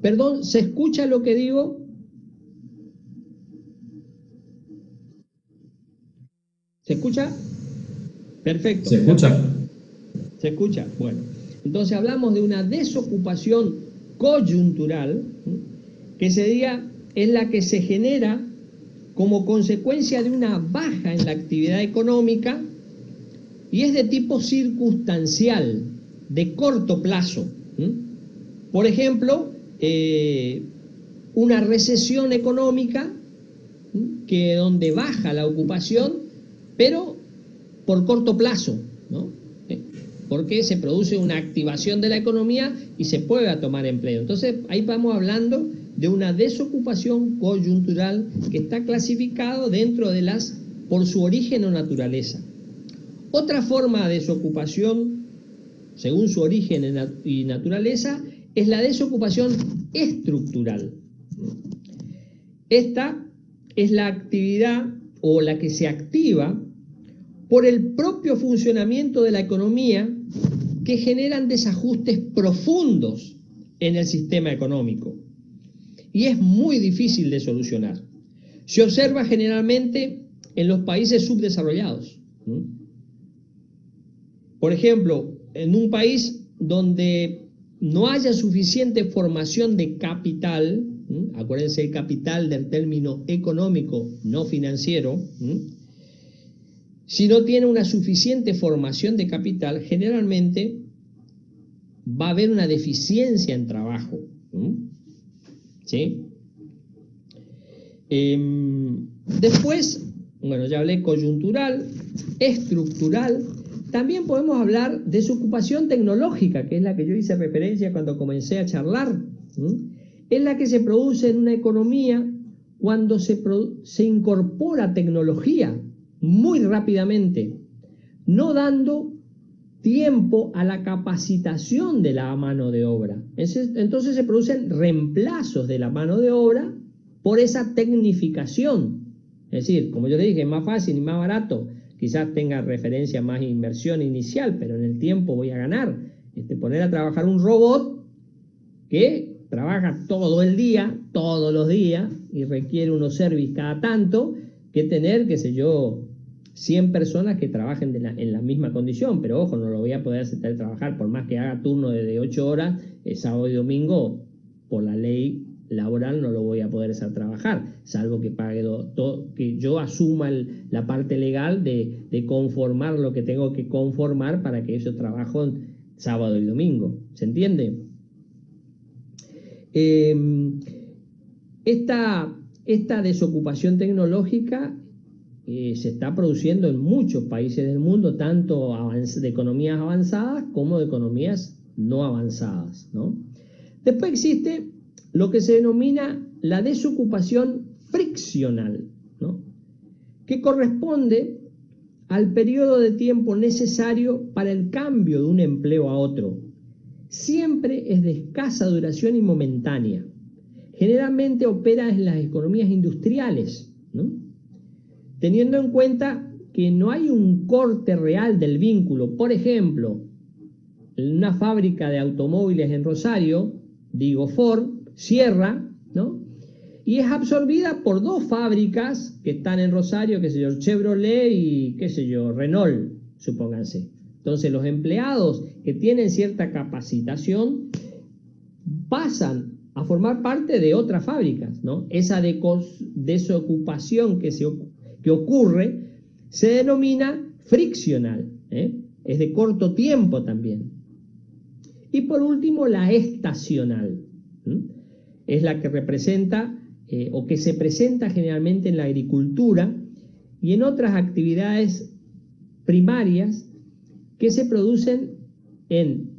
Perdón, ¿se escucha lo que digo? ¿Se escucha? Perfecto. ¿Se escucha? ¿Se escucha? Bueno, entonces hablamos de una desocupación coyuntural, que sería, es la que se genera como consecuencia de una baja en la actividad económica y es de tipo circunstancial, de corto plazo. Por ejemplo, una recesión económica que donde baja la ocupación, pero por corto plazo, ¿no? Porque se produce una activación de la economía y se puede tomar empleo. Entonces ahí vamos hablando de una desocupación coyuntural que está clasificado dentro de las por su origen o naturaleza. Otra forma de desocupación, según su origen y naturaleza, es la desocupación estructural. Esta es la actividad o la que se activa por el propio funcionamiento de la economía que generan desajustes profundos en el sistema económico y es muy difícil de solucionar. Se observa generalmente en los países subdesarrollados. Por ejemplo, en un país donde no haya suficiente formación de capital, acuérdense el capital del término económico, no financiero, si no tiene una suficiente formación de capital, generalmente va a haber una deficiencia en trabajo. ¿Sí? Después, Bueno, ya hablé coyuntural, estructural. También podemos hablar de desocupación tecnológica, que es la que yo hice referencia cuando comencé a charlar. Es la que se produce en una economía cuando se incorpora tecnología muy rápidamente, no dando tiempo a la capacitación de la mano de obra. Entonces se producen reemplazos de la mano de obra por esa tecnificación. Es decir, como yo le dije, es más fácil y más barato, quizás tenga referencia más inversión inicial, pero en el tiempo voy a ganar. Poner a trabajar un robot que trabaja todo el día, todos los días, y requiere unos servicios cada tanto, que tener, qué sé yo, 100 personas que trabajen en la misma condición. Pero ojo, no lo voy a poder hacer trabajar, por más que haga turno de 8 horas, sábado y domingo, por la ley laboral no lo voy a poder hacer trabajar, salvo que pague que yo asuma la parte legal de conformar lo que tengo que conformar para que ellos trabajen sábado y domingo. ¿Se entiende? Esta desocupación tecnológica se está produciendo en muchos países del mundo, tanto de economías avanzadas como de economías no avanzadas, ¿no? Después existe lo que se denomina la desocupación friccional, ¿no? Que corresponde al periodo de tiempo necesario para el cambio de un empleo a otro. Siempre es de escasa duración y momentánea. Generalmente opera en las economías industriales, ¿no? Teniendo en cuenta que no hay un corte real del vínculo. Por ejemplo, en una fábrica de automóviles en Rosario, digo Ford, cierra, ¿no? Y es absorbida por dos fábricas que están en Rosario, qué sé yo, Chevrolet y qué sé yo, Renault, supónganse. Entonces los empleados que tienen cierta capacitación pasan a formar parte de otras fábricas, ¿no? Esa desocupación que ocurre se denomina friccional, es de corto tiempo también. Y por último, la estacional, es la que representa o que se presenta generalmente en la agricultura y en otras actividades primarias que se producen en,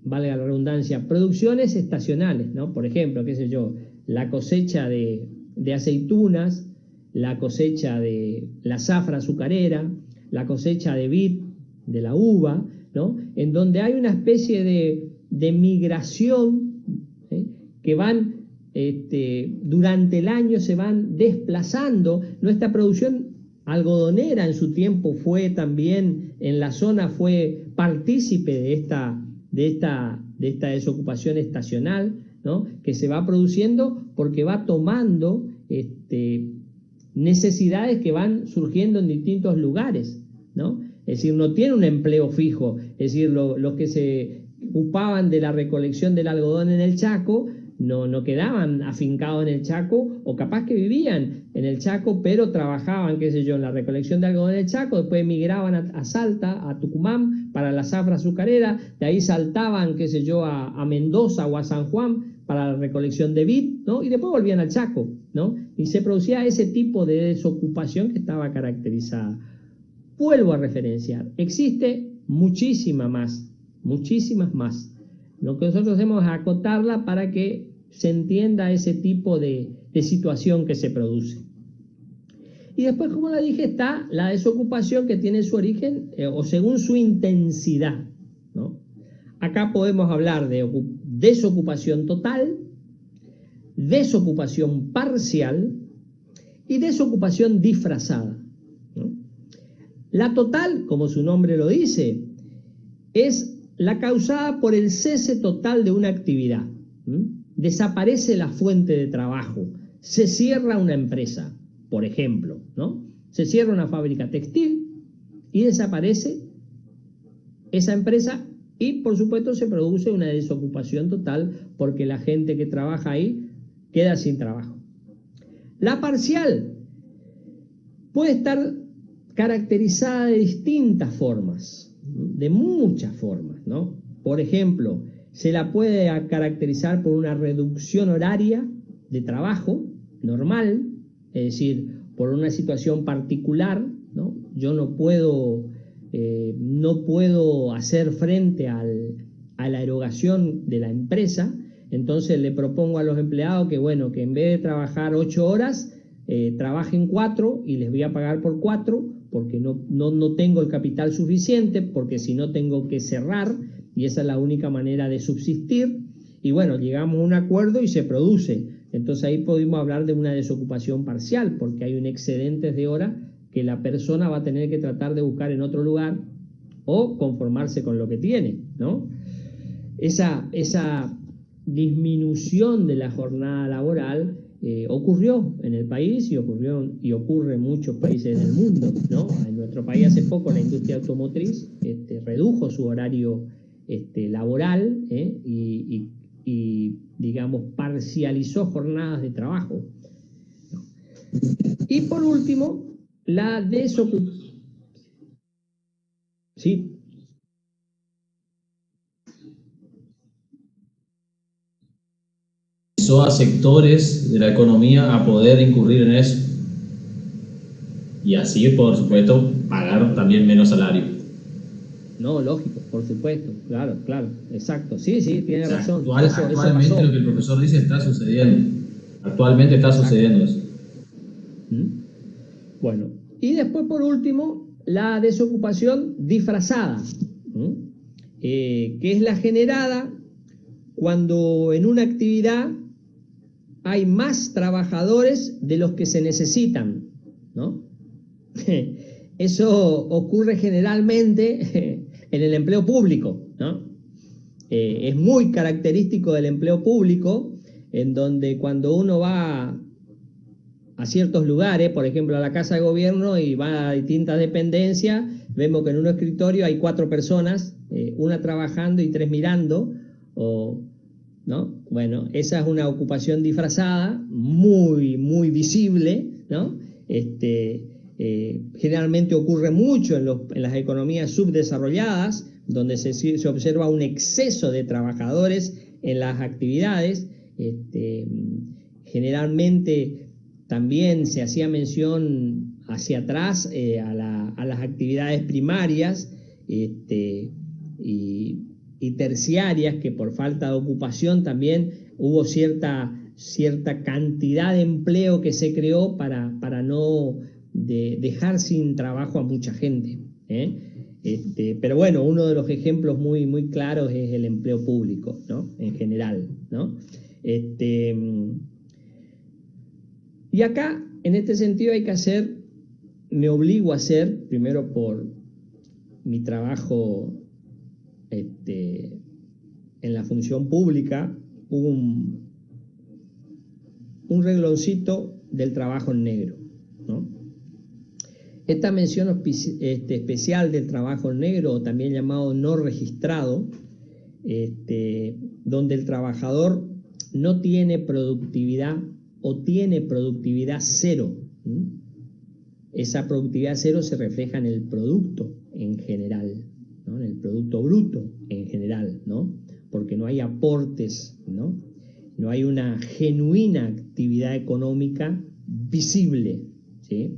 valga la redundancia, producciones estacionales, ¿no? Por ejemplo, qué sé yo, la cosecha de aceitunas, la cosecha de la zafra azucarera, la cosecha de vid, de la uva, ¿no? En donde hay una especie de migración, que van durante el año se van desplazando. Nuestra producción algodonera en su tiempo fue también en la zona, fue partícipe de esta desocupación estacional, ¿no? Que se va produciendo porque va tomando necesidades que van surgiendo en distintos lugares, ¿no? Es decir, no tiene un empleo fijo. Es decir, los que se ocupaban de la recolección del algodón en el Chaco no quedaban afincados en el Chaco, o capaz que vivían en el Chaco, pero trabajaban, qué sé yo, en la recolección de algodón en el Chaco, después migraban a Salta, a Tucumán, para la zafra azucarera, de ahí saltaban, qué sé yo, a Mendoza o a San Juan para la recolección de vid, ¿no? Y después volvían al Chaco, ¿no? Y se producía ese tipo de desocupación que estaba caracterizada. Vuelvo a referenciar, existe muchísimas más. Lo que nosotros hacemos es acotarla para que se entienda ese tipo de situación que se produce. Y después, como le dije, está la desocupación que tiene su origen o según su intensidad, ¿no? Acá podemos hablar de desocupación total, desocupación parcial y desocupación disfrazada, ¿no? La total, como su nombre lo dice, es la causada por el cese total de una actividad. Desaparece la fuente de trabajo, se cierra una empresa, por ejemplo, ¿no? Se cierra una fábrica textil y desaparece esa empresa y, por supuesto, se produce una desocupación total porque la gente que trabaja ahí queda sin trabajo. La parcial puede estar caracterizada de distintas formas, de muchas formas, ¿no? Por ejemplo, se la puede caracterizar por una reducción horaria de trabajo normal, es decir, por una situación particular, ¿no? Yo no puedo hacer frente a la erogación de la empresa. Entonces le propongo a los empleados que, bueno, que en vez de trabajar 8 horas, trabajen 4 y les voy a pagar por 4, porque no tengo el capital suficiente, porque si no tengo que cerrar, y esa es la única manera de subsistir. Y bueno, llegamos a un acuerdo y se produce. Entonces ahí podemos hablar de una desocupación parcial, porque hay un excedente de horas que la persona va a tener que tratar de buscar en otro lugar o conformarse con lo que tiene, ¿no? Esa disminución de la jornada laboral ocurrió en el país y ocurre en muchos países del mundo, ¿no? En nuestro país hace poco la industria automotriz redujo su horario laboral y digamos parcializó jornadas de trabajo. Y por último, la desocupación. Sí. A sectores de la economía a poder incurrir en eso y así, por supuesto, pagar también menos salario. No, lógico, por supuesto, claro, exacto, sí, tiene razón. Actualmente eso lo que el profesor dice está sucediendo. Actualmente está sucediendo eso. Bueno, y después por último, la desocupación disfrazada, que es la generada cuando en una actividad hay más trabajadores de los que se necesitan, ¿no? Eso ocurre generalmente en el empleo público, ¿no? Es muy característico del empleo público, en donde cuando uno va a ciertos lugares, por ejemplo a la Casa de Gobierno, y va a distintas dependencias, vemos que en un escritorio hay 4 personas, una trabajando y 3 mirando, ¿no? Bueno, esa es una ocupación disfrazada, muy, muy visible, ¿no? Generalmente ocurre mucho en las economías subdesarrolladas, donde se observa un exceso de trabajadores en las actividades. Generalmente también se hacía mención hacia atrás a las actividades primarias y terciarias, que por falta de ocupación también hubo cierta cantidad de empleo que se creó para no dejar sin trabajo a mucha gente, pero bueno, uno de los ejemplos muy, muy claros es el empleo público, ¿no? En general, ¿no? Y acá, en este sentido, me obligo a hacer, primero por mi trabajo en la función pública, un regloncito del trabajo en negro, ¿no? Esta mención especial del trabajo en negro, o también llamado no registrado, donde el trabajador no tiene productividad o tiene productividad cero. Esa productividad cero se refleja en el producto en general, ¿no? En el producto bruto en general, ¿no? Porque no hay aportes, ¿no? No hay una genuina actividad económica visible, ¿sí?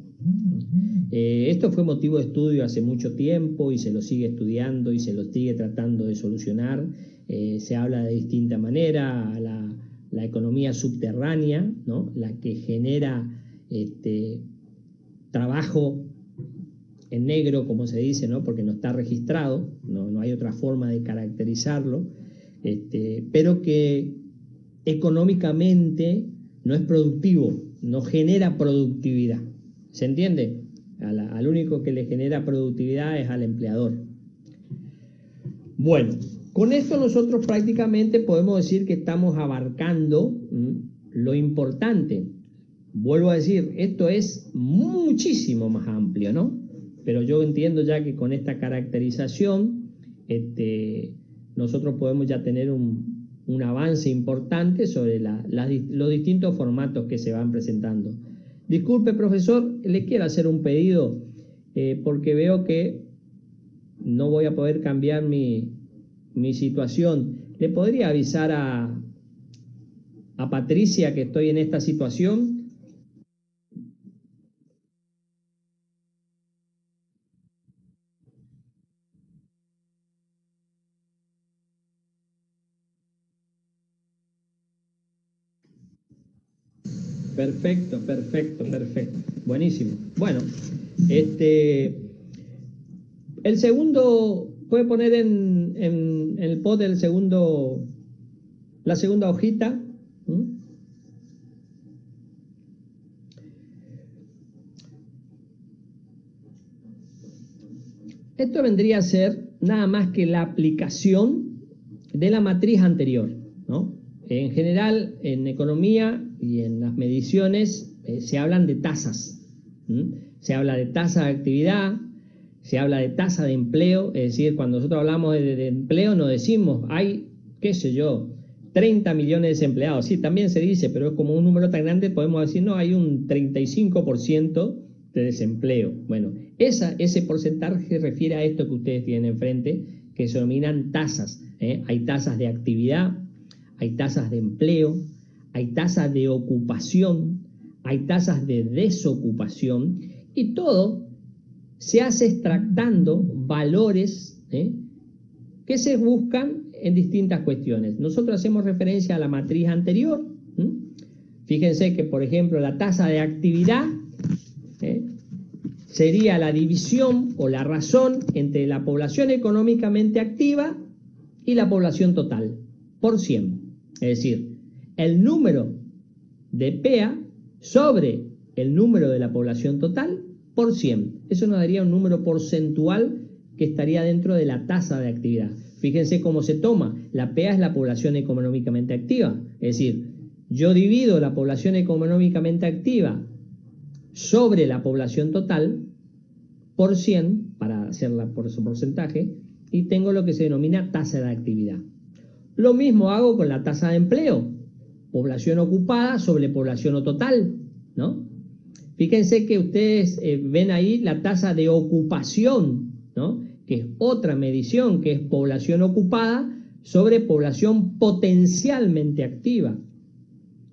Esto fue motivo de estudio hace mucho tiempo y se lo sigue estudiando y se lo sigue tratando de solucionar. Se habla de distinta manera, la economía subterránea, ¿no? La que genera trabajo en negro, como se dice, ¿no? Porque no está registrado, no hay otra forma de caracterizarlo, pero que económicamente no es productivo, no genera productividad. ¿Se entiende? Al único que le genera productividad es al empleador. Bueno, con esto nosotros prácticamente podemos decir que estamos abarcando lo importante. Vuelvo a decir, esto es muchísimo más amplio, ¿no? Pero yo entiendo ya que con esta caracterización nosotros podemos ya tener un avance importante sobre los distintos formatos que se van presentando. Disculpe, profesor, le quiero hacer un pedido porque veo que no voy a poder cambiar mi situación. ¿Le podría avisar a Patricia que estoy en esta situación? Perfecto. Buenísimo. Bueno, el segundo, puede poner en el pod el segundo, la segunda hojita. Esto vendría a ser nada más que la aplicación de la matriz anterior, ¿no? En general, en economía y en las mediciones se hablan de tasas. Se habla de tasa de actividad, se habla de tasa de empleo, es decir, cuando nosotros hablamos de empleo no decimos, hay, qué sé yo, 30 millones de desempleados. Sí, también se dice, pero es como un número tan grande, podemos decir, no, hay un 35% de desempleo. Bueno, ese porcentaje se refiere a esto que ustedes tienen enfrente, que se denominan tasas. Hay tasas de actividad, hay tasas de empleo, hay tasas de ocupación, hay tasas de desocupación, y todo se hace extractando valores que se buscan en distintas cuestiones. Nosotros hacemos referencia a la matriz anterior. Fíjense que, por ejemplo, la tasa de actividad sería la división o la razón entre la población económicamente activa y la población total, por 100. Es decir, el número de PEA sobre el número de la población total por 100. Eso nos daría un número porcentual que estaría dentro de la tasa de actividad. Fíjense cómo se toma. La PEA es la población económicamente activa. Es decir, yo divido la población económicamente activa sobre la población total por 100, para hacerla por su porcentaje, y tengo lo que se denomina tasa de actividad. Lo mismo hago con la tasa de empleo, población ocupada sobre población total, ¿no? Fíjense que ustedes ven ahí la tasa de ocupación, ¿no? Que es otra medición, que es población ocupada sobre población potencialmente activa.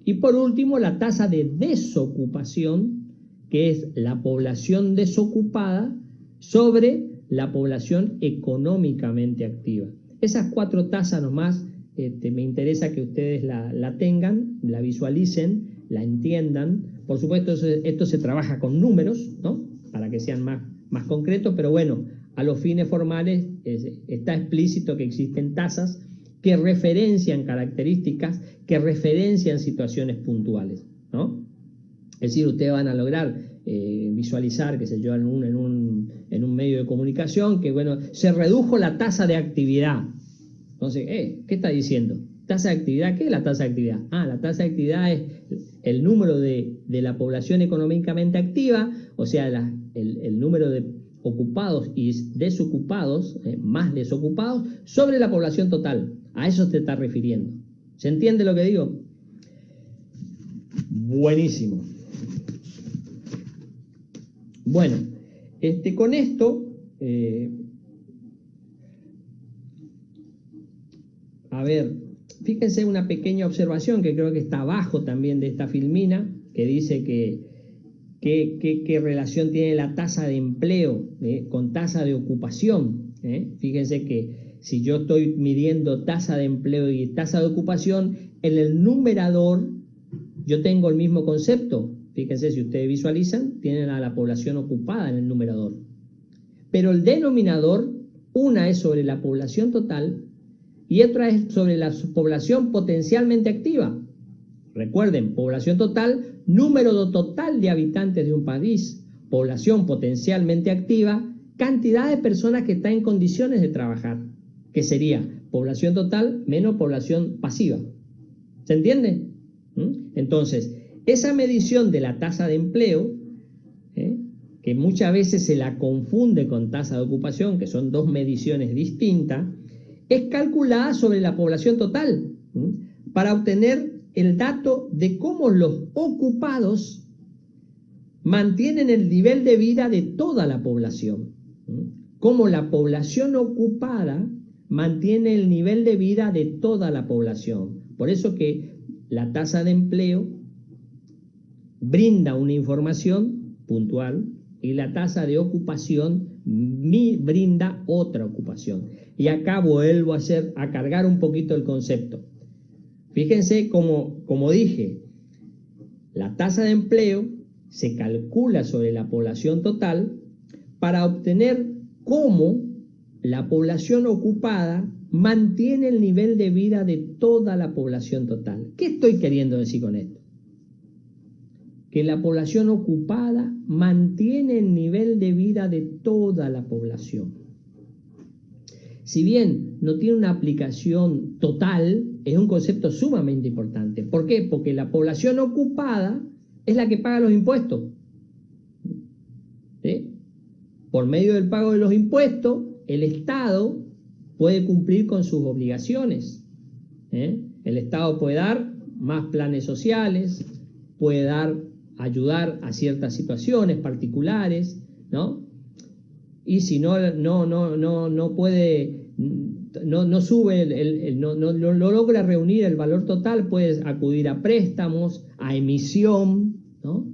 Y por último, la tasa de desocupación, que es la población desocupada sobre la población económicamente activa. Esas 4 tasas nomás, me interesa que ustedes la tengan, la visualicen, la entiendan. Por supuesto, esto se trabaja con números, ¿no? Para que sean más concretos, pero bueno, a los fines formales está explícito que existen tasas que referencian características, que referencian situaciones puntuales, ¿no? Es decir, ustedes van a lograr visualizar, qué sé yo, en un medio de comunicación, que bueno, se redujo la tasa de actividad. Entonces, ¿qué está diciendo? ¿Tasa de actividad? ¿Qué es la tasa de actividad? La tasa de actividad es el número de la población económicamente activa, o sea, el número de ocupados y desocupados, más desocupados, sobre la población total. A eso te está refiriendo. ¿Se entiende lo que digo? Buenísimo. Bueno, con esto, a ver, fíjense una pequeña observación que creo que está abajo también de esta filmina, que dice qué relación tiene la tasa de empleo con tasa de ocupación. Fíjense que si yo estoy midiendo tasa de empleo y tasa de ocupación, en el numerador yo tengo el mismo concepto. Fíjense, si ustedes visualizan, tienen a la población ocupada en el numerador. Pero el denominador, una es sobre la población total y otra es sobre la población potencialmente activa. Recuerden, población total, número total de habitantes de un país. Población potencialmente activa, cantidad de personas que están en condiciones de trabajar, que sería población total menos población pasiva. ¿Se entiende? Entonces, esa medición de la tasa de empleo, que muchas veces se la confunde con tasa de ocupación, que son 2 mediciones distintas, es calculada sobre la población total, para obtener el dato de cómo los ocupados mantienen el nivel de vida de toda la población, cómo la población ocupada mantiene el nivel de vida de toda la población. Por eso que la tasa de empleo brinda una información puntual y la tasa de ocupación brinda otra ocupación. Y acá vuelvo a cargar un poquito el concepto. Fíjense como dije, La tasa de empleo se calcula sobre la población total para obtener cómo la población ocupada mantiene el nivel de vida de toda la población total. ¿Qué estoy queriendo decir con esto? Que la población ocupada mantiene el nivel de vida de toda la población. Si bien no tiene una aplicación total, es un concepto sumamente importante. ¿Por qué? Porque la población ocupada es la que paga los impuestos. ¿Sí? Por medio del pago de los impuestos, el Estado puede cumplir con sus obligaciones. El Estado puede dar más planes sociales, puede ayudar a ciertas situaciones particulares, ¿no? Y si no puede, no sube, no logra reunir el valor total, puede acudir a préstamos, a emisión, ¿no?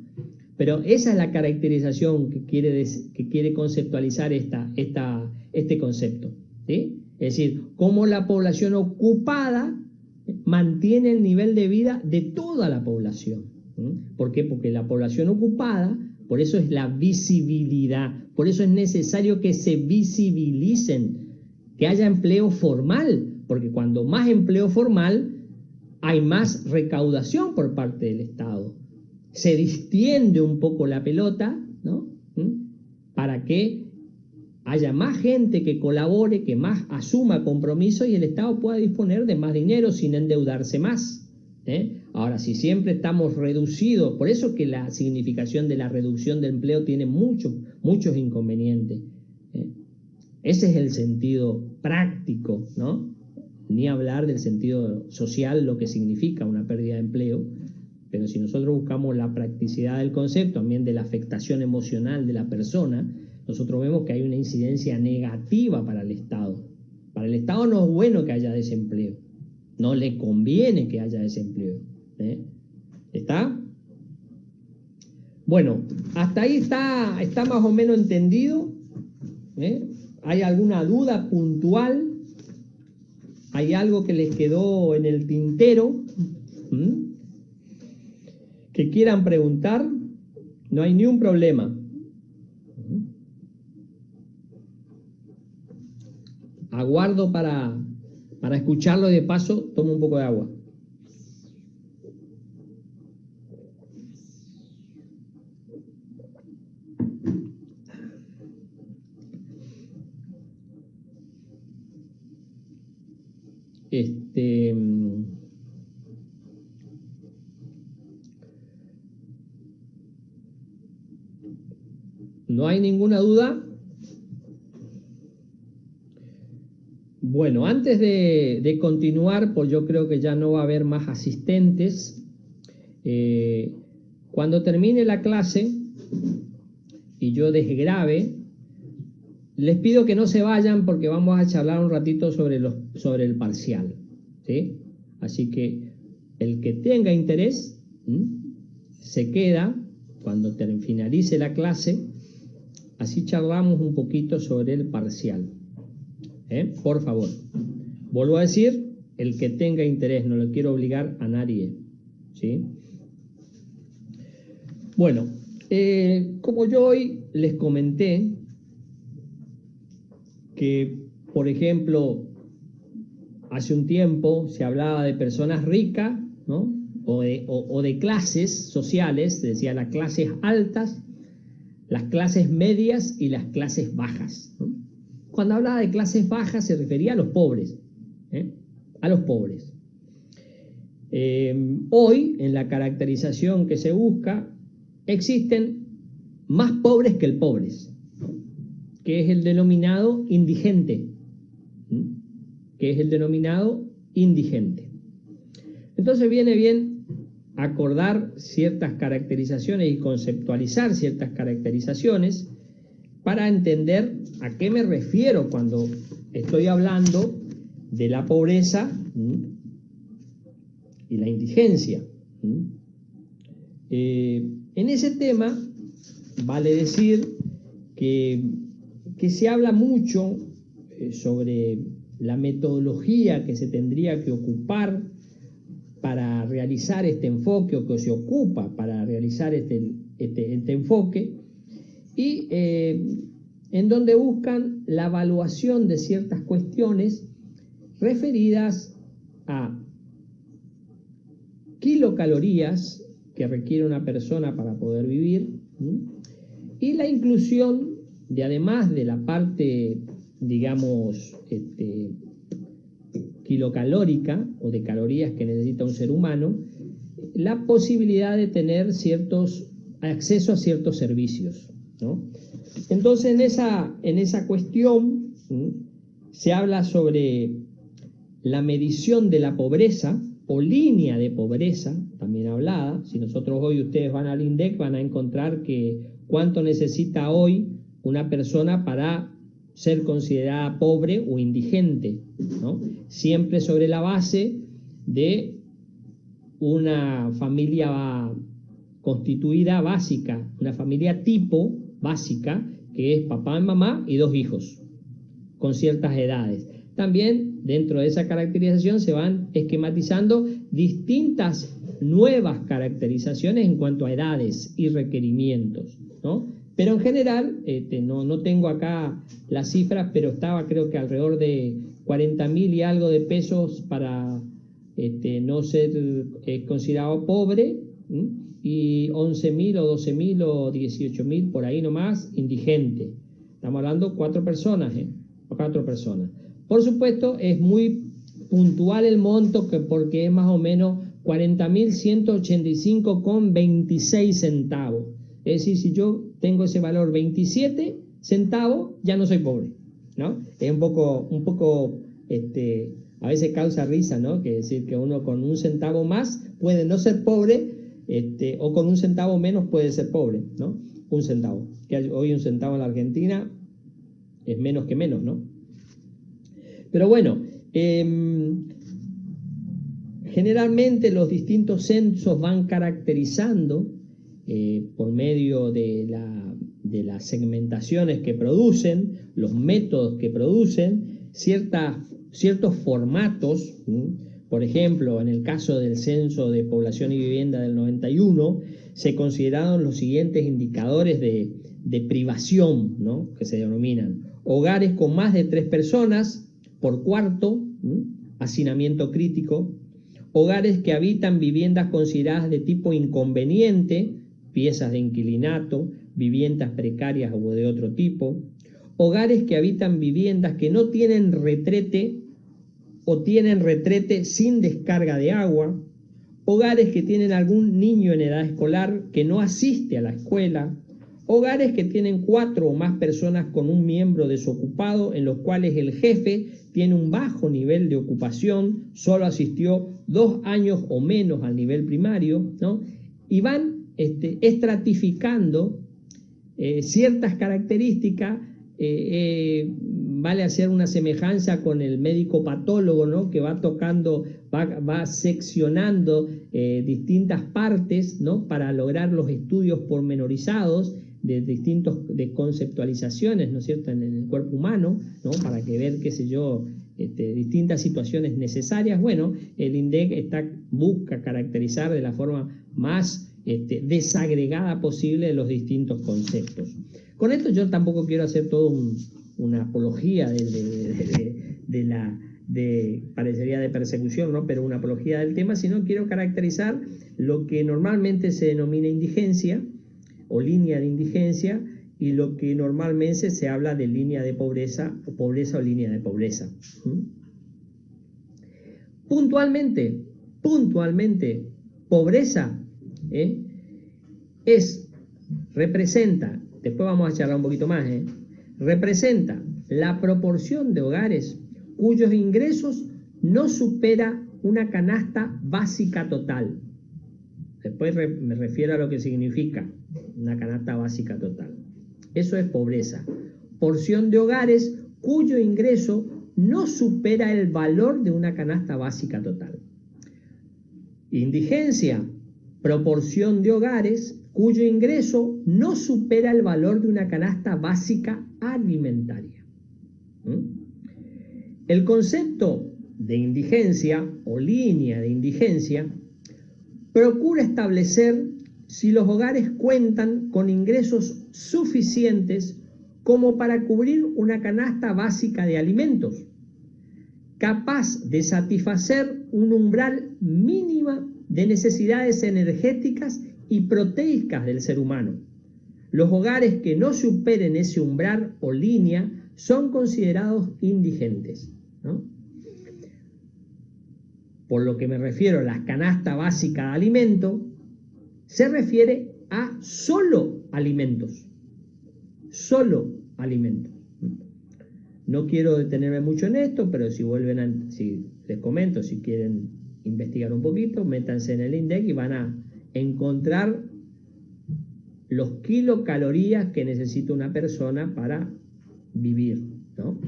Pero esa es la caracterización que quiere conceptualizar este concepto, ¿sí? Es decir, cómo la población ocupada mantiene el nivel de vida de toda la población. ¿Por qué? Porque la población ocupada, por eso es la visibilidad, por eso es necesario que se visibilicen, que haya empleo formal, porque cuando más empleo formal, hay más recaudación por parte del Estado. Se distiende un poco la pelota, ¿no? Para que haya más gente que colabore, que más asuma compromiso y el Estado pueda disponer de más dinero sin endeudarse más. Ahora, si siempre estamos reducidos, por eso que la significación de la reducción del empleo tiene muchos inconvenientes. Ese es el sentido práctico, ¿no? Ni hablar del sentido social, lo que significa una pérdida de empleo. Pero si nosotros buscamos la practicidad del concepto, también de la afectación emocional de la persona, nosotros vemos que hay una incidencia negativa para el Estado. Para el Estado no es bueno que haya desempleo. No le conviene que haya desempleo. ¿Está? Bueno, hasta ahí está más o menos entendido. ¿Hay alguna duda puntual? ¿Hay algo que les quedó en el tintero? Que quieran preguntar, no hay ni un problema. Aguardo para escucharlo y de paso tomo un poco de agua. ¿No hay ninguna duda? Bueno, antes de continuar, pues yo creo que ya no va a haber más asistentes. Cuando termine la clase y yo desgrabe, les pido que no se vayan porque vamos a charlar un ratito sobre el parcial, ¿sí? Así que el que tenga interés se queda cuando finalice la clase, así charlamos un poquito sobre el parcial. Por favor, vuelvo a decir, el que tenga interés, no lo quiero obligar a nadie, ¿sí? Bueno, como yo hoy les comenté que, por ejemplo, hace un tiempo se hablaba de personas ricas, ¿no? o de clases sociales, se decía las clases altas, las clases medias y las clases bajas, ¿no? Cuando hablaba de clases bajas se refería a los pobres, a los pobres. Hoy, en la caracterización que se busca, existen más pobres que el pobres, ¿no? Que es el denominado indigente, Entonces viene bien acordar ciertas caracterizaciones y conceptualizar ciertas caracterizaciones para entender a qué me refiero cuando estoy hablando de la pobreza y la indigencia. En ese tema vale decir que se habla mucho sobre la metodología que se tendría que ocupar para realizar este enfoque, o que se ocupa para realizar este enfoque, y en donde buscan la evaluación de ciertas cuestiones referidas a kilocalorías que requiere una persona para poder vivir, y la inclusión de, además de la parte, digamos, kilocalórica o de calorías que necesita un ser humano, la posibilidad de tener acceso a ciertos servicios, ¿no? Entonces, en esa cuestión se habla sobre la medición de la pobreza o línea de pobreza, también hablada. Si nosotros hoy, ustedes van al INDEC, van a encontrar que cuánto necesita hoy una persona para ser considerada pobre o indigente, ¿no? Siempre sobre la base de una familia constituida básica, una familia tipo básica, que es papá, mamá y 2 hijos, con ciertas edades. También dentro de esa caracterización se van esquematizando distintas nuevas caracterizaciones en cuanto a edades y requerimientos, ¿no? Pero en general, no tengo acá las cifras, pero estaba creo que alrededor de 40.000 y algo de pesos para no ser considerado pobre, y 11.000 o 12.000 o 18.000 por ahí nomás indigente. Estamos hablando 4 personas, 4 personas. Por supuesto, es muy puntual el monto, porque es más o menos 40.185,26 centavos. Es decir, si yo tengo ese valor 27 centavos, ya no soy pobre, ¿no? Es un poco a veces causa risa, ¿no? Que decir que uno con 1 centavo más puede no ser pobre, o con 1 centavo menos puede ser pobre, ¿no? 1 centavo. Que hoy 1 centavo en la Argentina es menos que menos, ¿no? Pero bueno, generalmente los distintos censos van caracterizando por medio de las segmentaciones que producen, los métodos que producen, ciertos formatos. Por ejemplo, en el caso del Censo de Población y Vivienda del 91, se consideraron los siguientes indicadores de privación, ¿no? Que se denominan: hogares con más de 3 personas por cuarto, hacinamiento crítico; hogares que habitan viviendas consideradas de tipo inconveniente, piezas de inquilinato, viviendas precarias o de otro tipo; hogares que habitan viviendas que no tienen retrete o tienen retrete sin descarga de agua; hogares que tienen algún niño en edad escolar que no asiste a la escuela; hogares que tienen 4 o más personas con un miembro desocupado, en los cuales el jefe tiene un bajo nivel de ocupación, solo asistió 2 años o menos al nivel primario, ¿no? Y van estratificando ciertas características. Vale hacer una semejanza con el médico patólogo, ¿no? Que va tocando, va seccionando distintas partes, ¿no? Para lograr los estudios pormenorizados de conceptualizaciones, ¿no es cierto?, en el cuerpo humano, ¿no? Para que ver, qué sé yo, distintas situaciones necesarias. Bueno, el INDEC busca caracterizar de la forma más desagregada posible los distintos conceptos. Con esto yo tampoco quiero hacer todo una apología parecería de persecución, ¿no? Pero una apología del tema, sino quiero caracterizar lo que normalmente se denomina indigencia o línea de indigencia, y lo que normalmente se habla de línea de pobreza o línea de pobreza. Puntualmente, pobreza representa, después vamos a charlar un poquito más, representa la proporción de hogares cuyos ingresos no supera una canasta básica total. Después me refiero a lo que significa una canasta básica total. Eso es pobreza. Porción de hogares cuyo ingreso no supera el valor de una canasta básica total. Indigencia, proporción de hogares cuyo ingreso no supera el valor de una canasta básica alimentaria. El concepto de indigencia o línea de indigencia procura establecer si los hogares cuentan con ingresos suficientes como para cubrir una canasta básica de alimentos, capaz de satisfacer un umbral mínimo de necesidades energéticas y proteicas del ser humano. Los hogares que no superen ese umbral o línea son considerados indigentes, ¿no? Por lo que me refiero a la canasta básica de alimentos, se refiere a solo alimentos. Solo alimentos. No quiero detenerme mucho en esto, pero si les comento, si quieren investigar un poquito, métanse en el INDEC y van a encontrar los kilocalorías que necesita una persona para vivir, ¿no?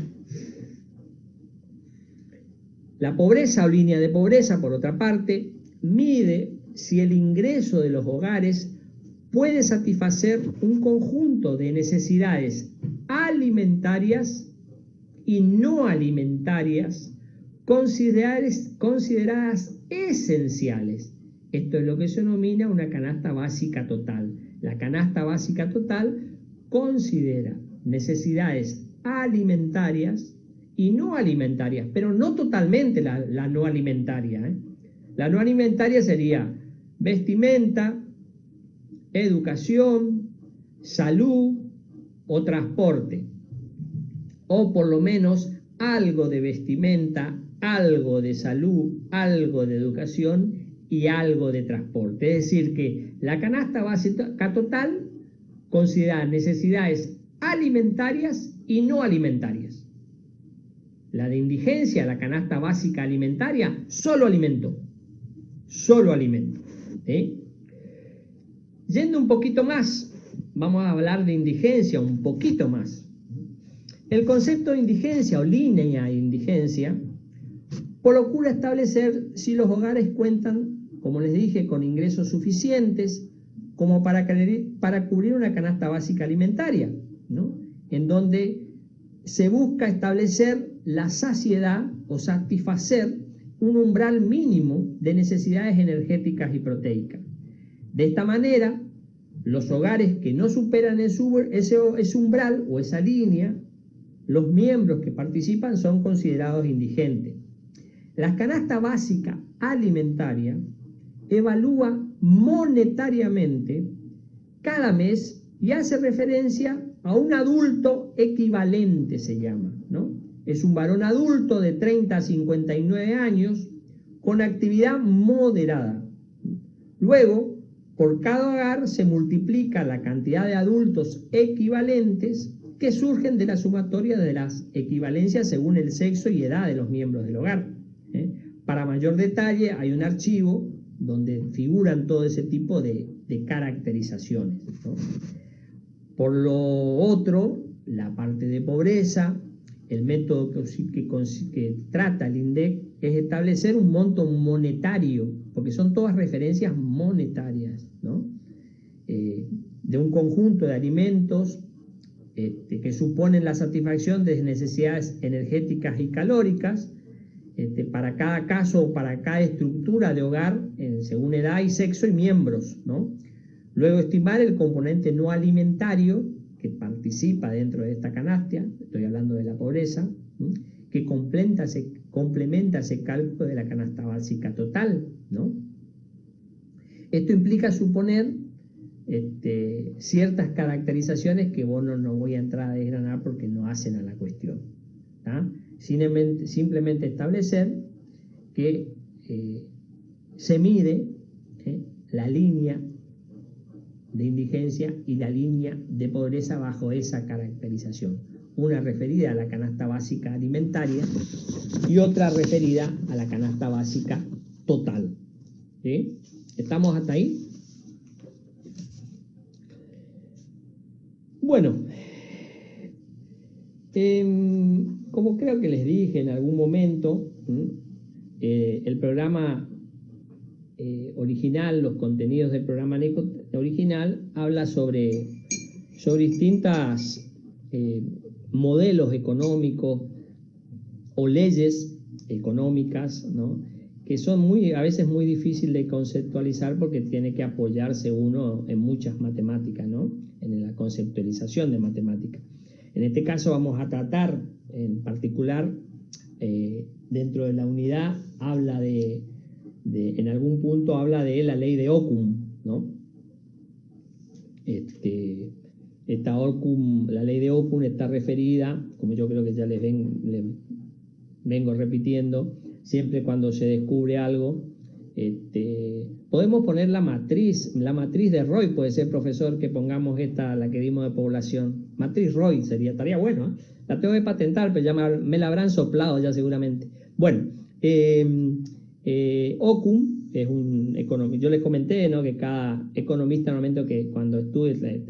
La pobreza o línea de pobreza, por otra parte, mide si el ingreso de los hogares puede satisfacer un conjunto de necesidades alimentarias y no alimentarias consideradas esenciales. Esto es lo que se denomina una canasta básica total. La canasta básica total considera necesidades alimentarias y no alimentarias, pero no totalmente la no alimentaria, ¿eh? La no alimentaria sería vestimenta, educación, salud o transporte, o por lo menos algo de vestimenta, algo de salud, algo de educación y algo de transporte. Es decir, que la canasta básica total considera necesidades alimentarias y no alimentarias. La de indigencia, la canasta básica alimentaria, solo alimento. Solo alimento. ¿Sí? Yendo un poquito más, vamos a hablar de indigencia un poquito más. El concepto de indigencia o línea de indigencia procura establecer si los hogares cuentan, como les dije, con ingresos suficientes como para cubrir una canasta básica alimentaria, ¿no? En donde se busca establecer la saciedad o satisfacer un umbral mínimo de necesidades energéticas y proteicas. De esta manera, los hogares que no superan ese umbral o esa línea, los miembros que participan son considerados indigentes. La canasta básica alimentaria evalúa monetariamente cada mes y hace referencia a un adulto equivalente, se llama, ¿no? Es un varón adulto de 30 a 59 años con actividad moderada. Luego, por cada hogar se multiplica la cantidad de adultos equivalentes que surgen de la sumatoria de las equivalencias según el sexo y edad de los miembros del hogar. Para mayor detalle, hay un archivo donde figuran todo ese tipo de caracterizaciones, ¿no? Por lo otro, la parte de pobreza, el método que trata el INDEC es establecer un monto monetario, porque son todas referencias monetarias, ¿no? De un conjunto de alimentos que suponen la satisfacción de necesidades energéticas y calóricas para cada caso o para cada estructura de hogar, según edad y sexo y miembros, ¿no? Luego estimar el componente no alimentario que participa dentro de esta canasta, estoy hablando de la pobreza, ¿no? Que complementa ese cálculo de la canasta básica total, ¿no? Esto implica suponer ciertas caracterizaciones que no voy a entrar a desgranar porque no hacen a la cuestión, ¿tá? Simplemente establecer que se mide la línea de indigencia y la línea de pobreza bajo esa caracterización. Una referida a la canasta básica alimentaria y otra referida a la canasta básica total. ¿Sí? ¿Estamos hasta ahí? Bueno, como creo que les dije en algún momento, el programa original, los contenidos del programa original habla sobre distintos modelos económicos o leyes económicas, ¿no? Que son a veces muy difíciles de conceptualizar porque tiene que apoyarse uno en muchas matemáticas, ¿no? En la conceptualización de matemáticas. En este caso vamos a tratar en particular, dentro de la unidad, habla en algún punto habla de la ley de Occam, ¿no? Esta Occam, la ley de Occam está referida, como yo creo que ya les vengo repitiendo, siempre cuando se descubre algo, podemos poner la matriz de Roy, puede ser, profesor, que pongamos la que dimos de población, matriz Roy, estaría bueno, ¿eh? La tengo que patentar, pero ya me la habrán soplado ya seguramente. Bueno, Occam es un economista, yo les comenté, ¿no?, que cada economista, en el momento que cuando estudie,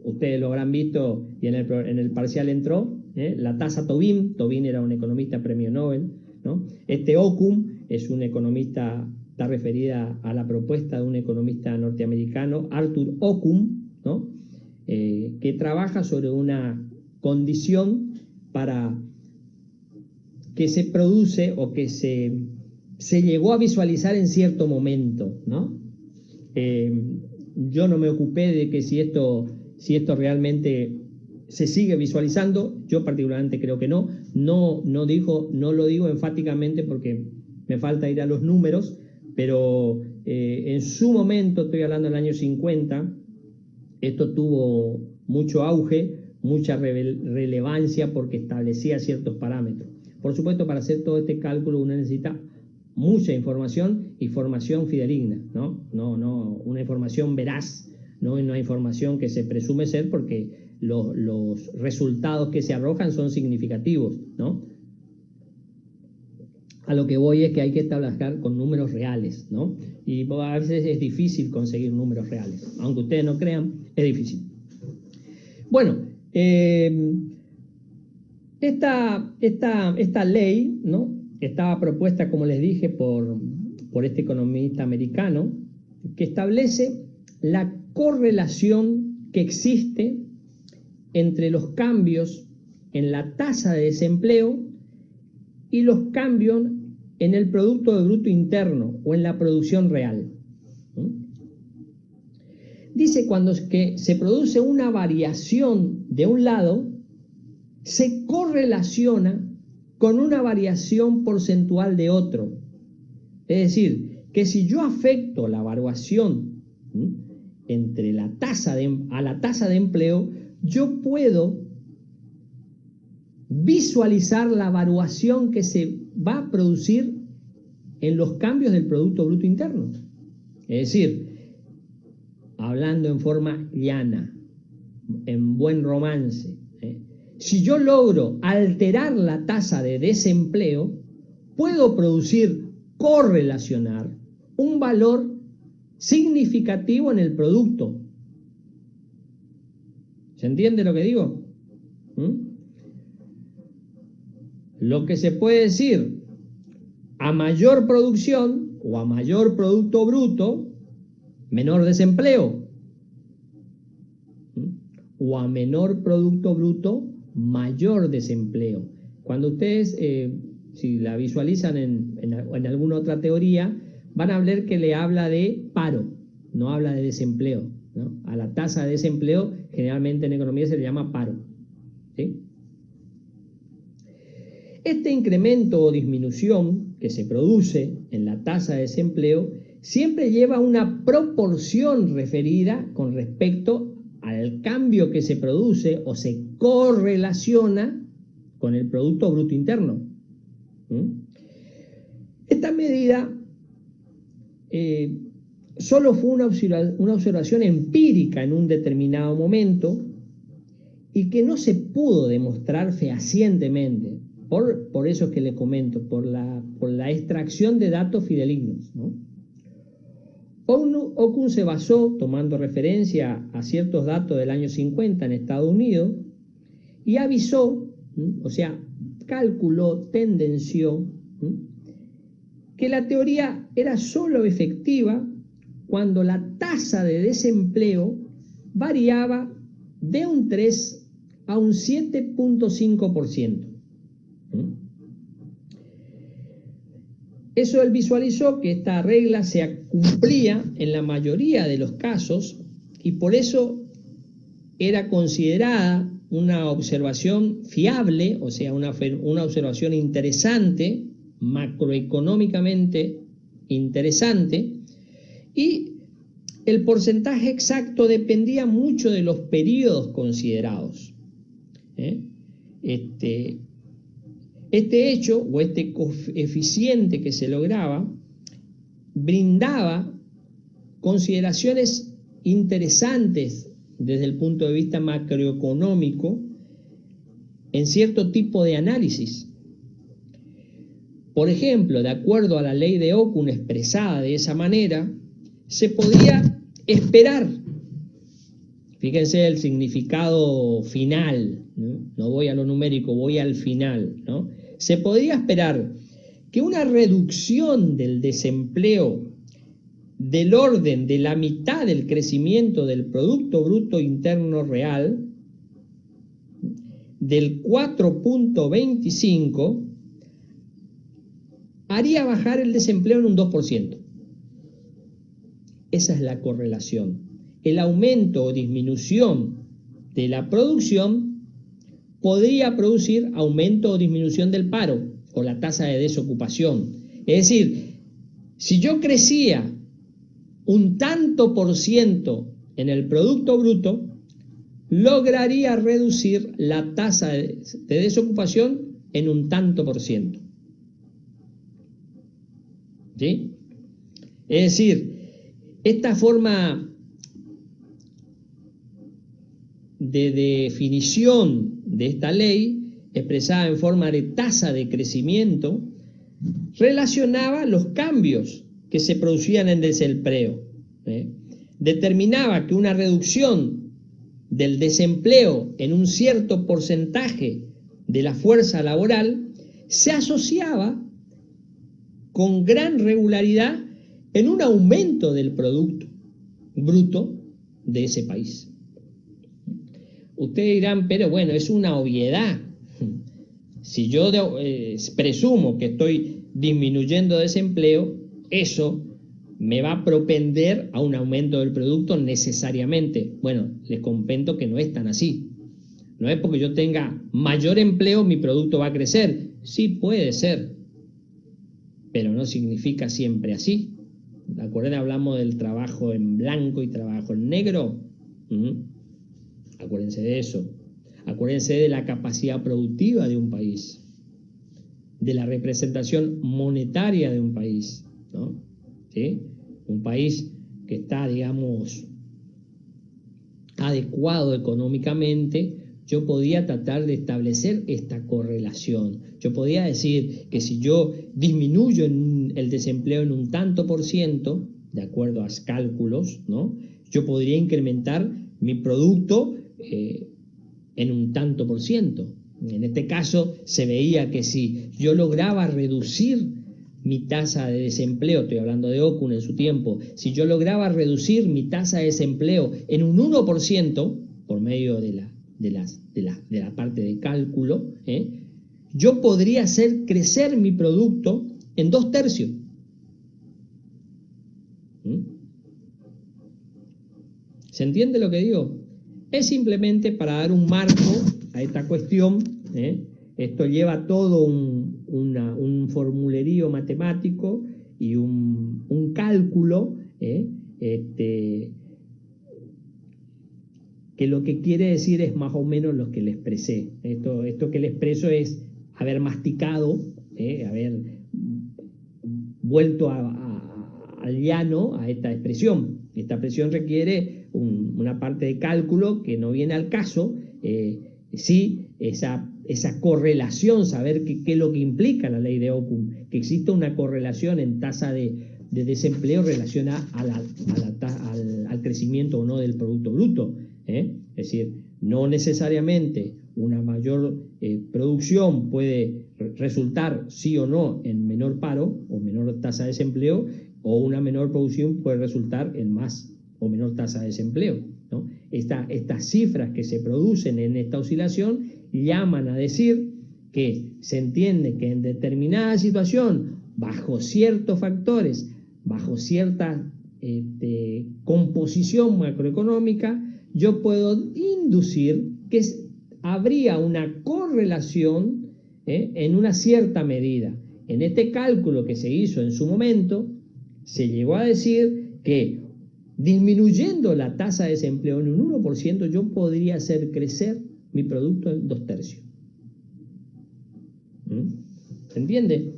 ustedes lo habrán visto y en el parcial entró, la tasa Tobin era un economista premio Nobel, ¿no? Occam es un economista, está referida a la propuesta de un economista norteamericano, Arthur Occam, ¿no? Que trabaja sobre una condición para que se produce o que se llegó a visualizar en cierto momento, ¿no? Yo no me ocupé de que si esto realmente se sigue visualizando, yo particularmente creo que no lo digo enfáticamente porque me falta ir a los números, pero en su momento, estoy hablando del año 50, esto tuvo mucho auge, mucha relevancia porque establecía ciertos parámetros. Por supuesto, para hacer todo este cálculo uno necesita mucha información y formación fidedigna, ¿no? No una información veraz, no una información que se presume ser, porque los resultados que se arrojan son significativos, ¿no? A lo que voy es que hay que establecer con números reales, ¿no? Y a veces es difícil conseguir números reales, aunque ustedes no crean, es difícil. Bueno, esta ley, ¿no?, estaba propuesta, como les dije, por este economista americano, que establece la correlación que existe entre los cambios en la tasa de desempleo y los cambios en el Producto Bruto Interno o en la producción real. Dice, cuando que se produce una variación de un lado, se correlaciona con una variación porcentual de otro. Es decir, que si yo afecto la variación entre a la tasa de empleo, yo puedo visualizar la variación que se va a producir en los cambios del Producto Bruto Interno. Es decir, hablando en forma llana, en buen romance, si yo logro alterar la tasa de desempleo, puedo correlacionar un valor significativo en el producto. ¿Se entiende lo que digo? Lo que se puede decir, a mayor producción o a mayor Producto Bruto, menor desempleo. O a menor Producto Bruto, mayor desempleo. Cuando ustedes, si la visualizan en alguna otra teoría, van a ver que le habla de paro, no habla de desempleo, ¿no? A la tasa de desempleo generalmente en economía se le llama paro, ¿sí? Este incremento o disminución que se produce en la tasa de desempleo siempre lleva una proporción referida con respecto al cambio que se produce o se correlaciona con el Producto Bruto Interno. Esta medida solo fue una observación empírica en un determinado momento y que no se pudo demostrar fehacientemente, por eso es que les comento, por la extracción de datos fidedignos, ¿no? Occam se basó, tomando referencia a ciertos datos del año 50 en Estados Unidos, y avisó, o sea, calculó, tendenció, que la teoría era solo efectiva cuando la tasa de desempleo variaba de un 3 a un 7.5%. Eso él visualizó que esta regla se cumplía en la mayoría de los casos y por eso era considerada una observación fiable, o sea, una observación interesante, macroeconómicamente interesante, y el porcentaje exacto dependía mucho de los periodos considerados. Este hecho o este coeficiente que se lograba brindaba consideraciones interesantes desde el punto de vista macroeconómico en cierto tipo de análisis. Por ejemplo, de acuerdo a la ley de Okun expresada de esa manera, se podía esperar, fíjense el significado final, no voy a lo numérico, voy al final, ¿no? Se podía esperar que una reducción del desempleo del orden de la mitad del crecimiento del Producto Bruto Interno Real, del 4.25, haría bajar el desempleo en un 2%. Esa es la correlación. El aumento o disminución de la producción podría producir aumento o disminución del paro o la tasa de desocupación. Es decir, si yo crecía un tanto por ciento en el Producto Bruto, lograría reducir la tasa de desocupación en un tanto por ciento. ¿Sí? Es decir, esta forma de definición de esta ley, expresada en forma de tasa de crecimiento, relacionaba los cambios que se producían en desempleo. Determinaba que una reducción del desempleo en un cierto porcentaje de la fuerza laboral se asociaba con gran regularidad en un aumento del Producto Bruto de ese país. Ustedes dirán, pero bueno, es una obviedad. Si yo presumo que estoy disminuyendo desempleo, eso me va a propender a un aumento del producto necesariamente. Bueno, les comento que no es tan así. No es porque yo tenga mayor empleo, mi producto va a crecer. Sí puede ser, pero no significa siempre así. ¿Acuerdan? Hablamos del trabajo en blanco y trabajo en negro. Acuérdense de eso. Acuérdense de la capacidad productiva de un país, de la representación monetaria de un país, ¿no? ¿Sí? Un país que está, digamos, adecuado económicamente, yo podía tratar de establecer esta correlación. Yo podía decir que si yo disminuyo el desempleo en un tanto por ciento, de acuerdo a los cálculos, ¿no?, yo podría incrementar mi producto en un tanto por ciento. En este caso se veía que si yo lograba reducir mi tasa de desempleo, estoy hablando de Okun en su tiempo, si yo lograba reducir mi tasa de desempleo en un 1% por medio de la parte de cálculo, yo podría hacer crecer mi producto en 2/3. ¿Se entiende lo que digo? Es simplemente para dar un marco a esta cuestión. Esto lleva todo un formulerío matemático y un cálculo, que lo que quiere decir es más o menos lo que le expresé. Esto que le expreso es haber masticado, haber vuelto al llano a esta expresión. Esta expresión requiere una parte de cálculo que no viene al caso. Sí, esa correlación, saber qué es lo que implica la ley de Okun, que existe una correlación en tasa de desempleo relacionada al crecimiento o no del Producto Bruto. Es decir, no necesariamente una mayor producción puede resultar sí o no en menor paro o menor tasa de desempleo, o una menor producción puede resultar en más o menor tasa de desempleo, ¿no? Estas cifras que se producen en esta oscilación llaman a decir que se entiende que en determinada situación bajo ciertos factores, bajo cierta composición macroeconómica, yo puedo inducir que habría una correlación en una cierta medida. En este cálculo que se hizo en su momento, se llegó a decir que disminuyendo la tasa de desempleo en un 1%, yo podría hacer crecer mi producto en 2/3. ¿Se entiende?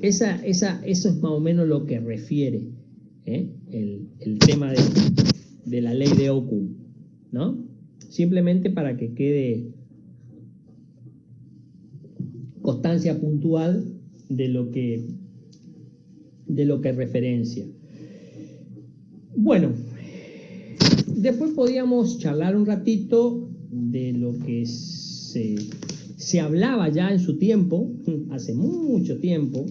Eso es más o menos lo que refiere el tema de la ley de Occam, ¿no? Simplemente para que quede constancia puntual de lo que referencia. Bueno, después podíamos charlar un ratito de lo que se hablaba ya en su tiempo, hace mucho tiempo,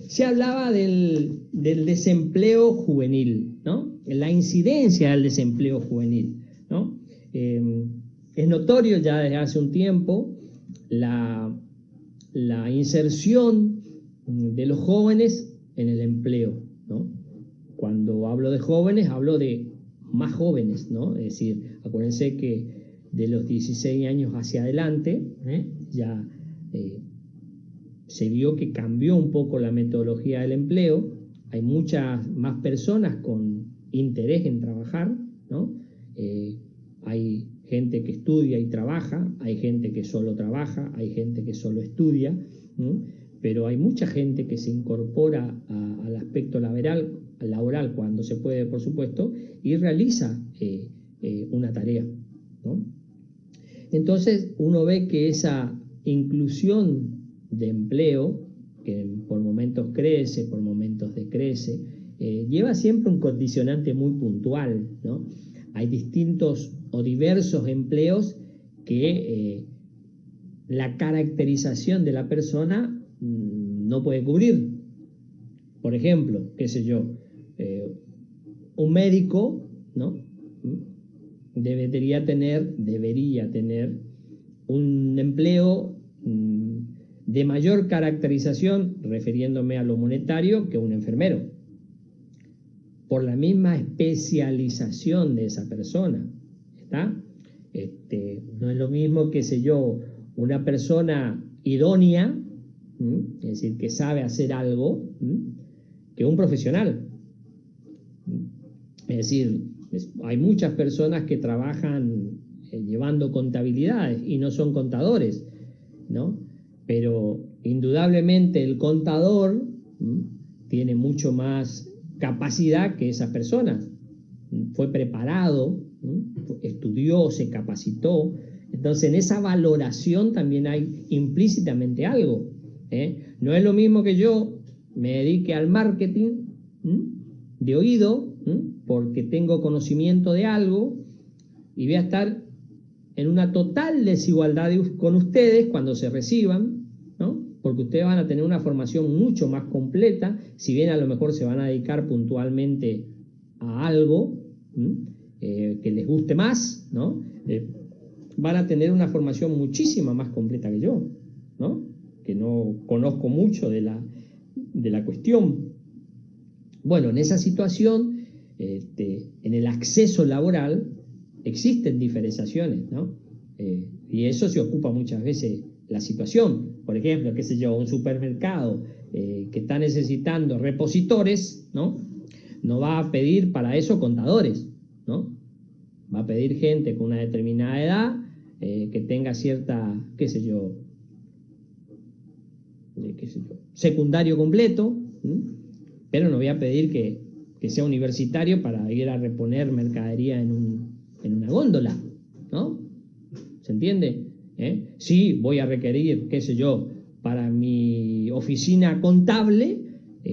se hablaba del desempleo juvenil, ¿no? La incidencia del desempleo juvenil, ¿no? Es notorio ya desde hace un tiempo la inserción de los jóvenes en el empleo, ¿no? Cuando hablo de jóvenes, hablo de más jóvenes, ¿no? Es decir, acuérdense que de los 16 años hacia adelante, ya se vio que cambió un poco la metodología del empleo, hay muchas más personas con interés en trabajar, ¿no? Hay gente que estudia y trabaja, hay gente que solo trabaja, hay gente que solo estudia, ¿no? Pero hay mucha gente que se incorpora al aspecto laboral cuando se puede, por supuesto, y realiza una tarea, ¿no? Entonces uno ve que esa inclusión de empleo, que por momentos crece, por momentos decrece, lleva siempre un condicionante muy puntual, ¿no? Hay distintos o diversos empleos que la caracterización de la persona no puede cubrir. Por ejemplo, qué sé yo, un médico, ¿no? Debería tener un empleo de mayor caracterización, refiriéndome a lo monetario, que un enfermero, por la misma especialización de esa persona, ¿está? No es lo mismo, qué sé yo, una persona idónea, es decir, que sabe hacer algo, que un profesional. Es decir, hay muchas personas que trabajan llevando contabilidades y no son contadores, ¿no? Pero indudablemente el contador tiene mucho más capacidad que esas personas. Fue preparado, estudió, se capacitó. Entonces, en esa valoración también hay implícitamente algo. No es lo mismo que yo me dedique al marketing de oído, porque tengo conocimiento de algo, y voy a estar en una total desigualdad con ustedes cuando se reciban, ¿no? Porque ustedes van a tener una formación mucho más completa, si bien a lo mejor se van a dedicar puntualmente a algo que les guste más, ¿no? Van a tener una formación muchísimo más completa que yo, ¿no? Que no conozco mucho de la cuestión. Bueno, en esa situación, en el acceso laboral, existen diferenciaciones, ¿no? Y eso se ocupa muchas veces la situación. Por ejemplo, qué sé yo, un supermercado que está necesitando repositores, ¿no? No va a pedir para eso contadores, ¿no? Va a pedir gente con una determinada edad, que tenga cierta, qué sé yo, secundario completo, pero no voy a pedir que sea universitario para ir a reponer mercadería en una góndola, ¿no? ¿Se entiende? Sí, voy a requerir, qué sé yo, para mi oficina contable,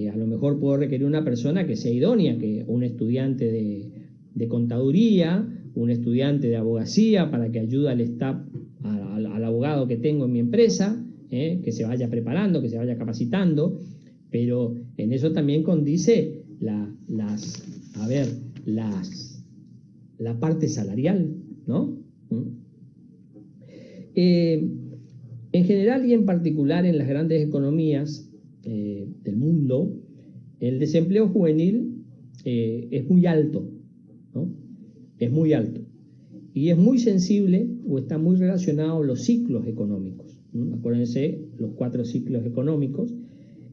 a lo mejor puedo requerir una persona que sea idónea, que un estudiante de contaduría, un estudiante de abogacía, para que ayude al staff, al abogado que tengo en mi empresa, que se vaya preparando, que se vaya capacitando, pero en eso también condice la parte salarial, ¿no? En general y en particular en las grandes economías, del mundo, el desempleo juvenil es muy alto, ¿no? Es muy alto. Y es muy sensible o está muy relacionado a los ciclos económicos, ¿no? Acuérdense, los 4 ciclos económicos.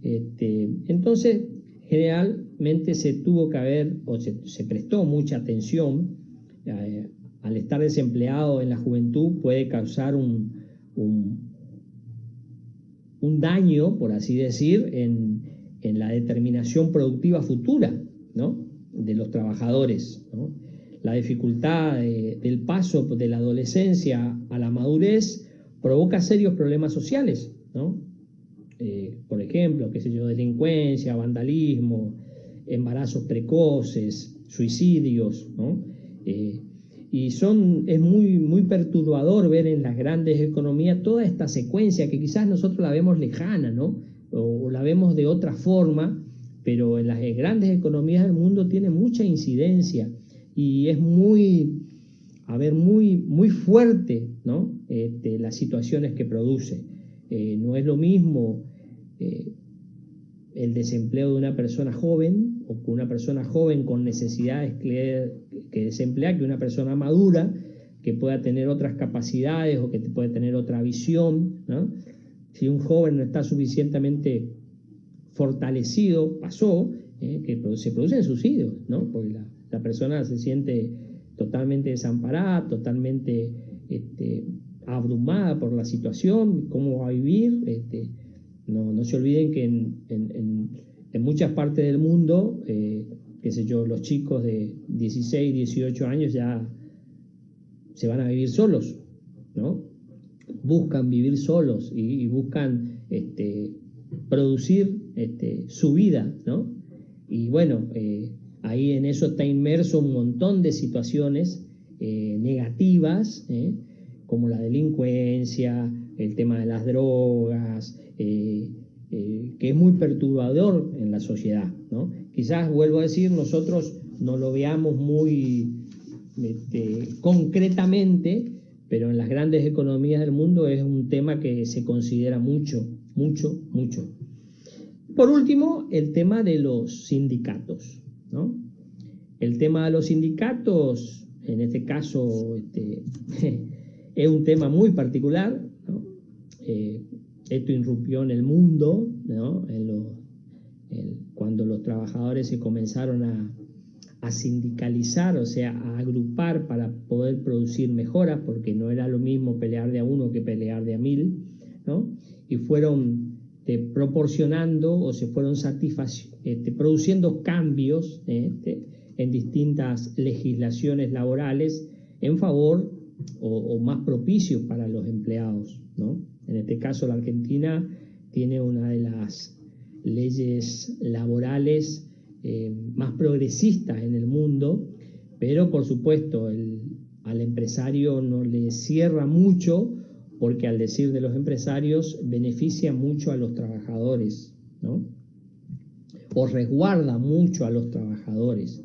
Entonces, generalmente se tuvo que haber, o se prestó mucha atención. Al estar desempleado en la juventud puede causar un daño, por así decir, en la determinación productiva futura, ¿no?, de los trabajadores, ¿no? La dificultad del paso de la adolescencia a la madurez provoca serios problemas sociales, ¿no? Por ejemplo, qué sé yo, delincuencia, vandalismo, embarazos precoces, suicidios, ¿no? Y es muy perturbador ver en las grandes economías toda esta secuencia que quizás nosotros la vemos lejana, ¿no? O la vemos de otra forma, pero en las grandes economías del mundo tiene mucha incidencia y es muy fuerte, ¿no? Las situaciones que produce. No es lo mismo el desempleo de una persona joven o con una persona joven con necesidades que desemplea que una persona madura que pueda tener otras capacidades o que puede tener otra visión, ¿no? Si un joven no está suficientemente fortalecido, que se producen suicidios, ¿no? Porque la persona se siente totalmente desamparada, totalmente abrumada por la situación, cómo va a vivir. No se olviden que en muchas partes del mundo, qué sé yo, los chicos de 16, 18 años ya se van a vivir solos, ¿no? Buscan vivir solos y buscan producir su vida, ¿no? Y bueno, ahí en eso está inmerso un montón de situaciones negativas, como la delincuencia, el tema de las drogas, que es muy perturbador en la sociedad, ¿no? Quizás, vuelvo a decir, nosotros no lo veamos muy concretamente, pero en las grandes economías del mundo es un tema que se considera mucho. Por último, el tema de los sindicatos, ¿no? El tema de los sindicatos, en este caso, es un tema muy particular, ¿no? Esto irrumpió en el mundo, ¿no? Cuando los trabajadores se comenzaron a sindicalizar, o sea, a agrupar para poder producir mejoras, porque no era lo mismo pelear de a uno que pelear de a 1000, ¿no? Y fueron proporcionando o se fueron produciendo cambios en distintas legislaciones laborales en favor o más propicios para los empleados, ¿no? En este caso, la Argentina tiene una de las leyes laborales más progresistas en el mundo, pero por supuesto al empresario no le cierra mucho, porque al decir de los empresarios beneficia mucho a los trabajadores, ¿no? O resguarda mucho a los trabajadores.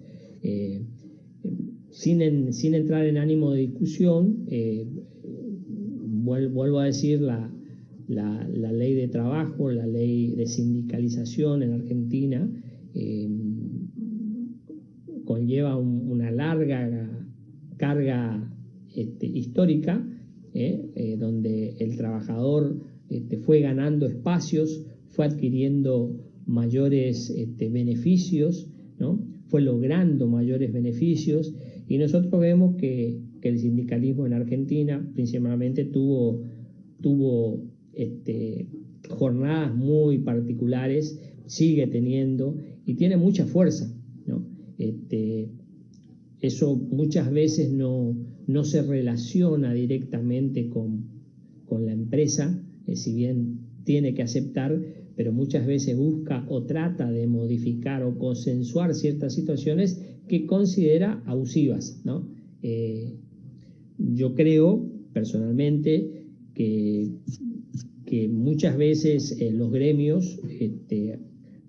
Sin entrar en ánimo de discusión, vuelvo a decir, la ley de trabajo, la ley de sindicalización en Argentina conlleva una larga carga histórica, donde el trabajador fue ganando espacios, fue adquiriendo mayores beneficios, ¿no? Fue logrando mayores beneficios, y nosotros vemos que el sindicalismo en Argentina principalmente tuvo jornadas muy particulares, sigue teniendo y tiene mucha fuerza, ¿no? Eso muchas veces no se relaciona directamente con la empresa, si bien tiene que aceptar, pero muchas veces busca o trata de modificar o consensuar ciertas situaciones que considera abusivas, ¿no? Yo creo personalmente que muchas veces los gremios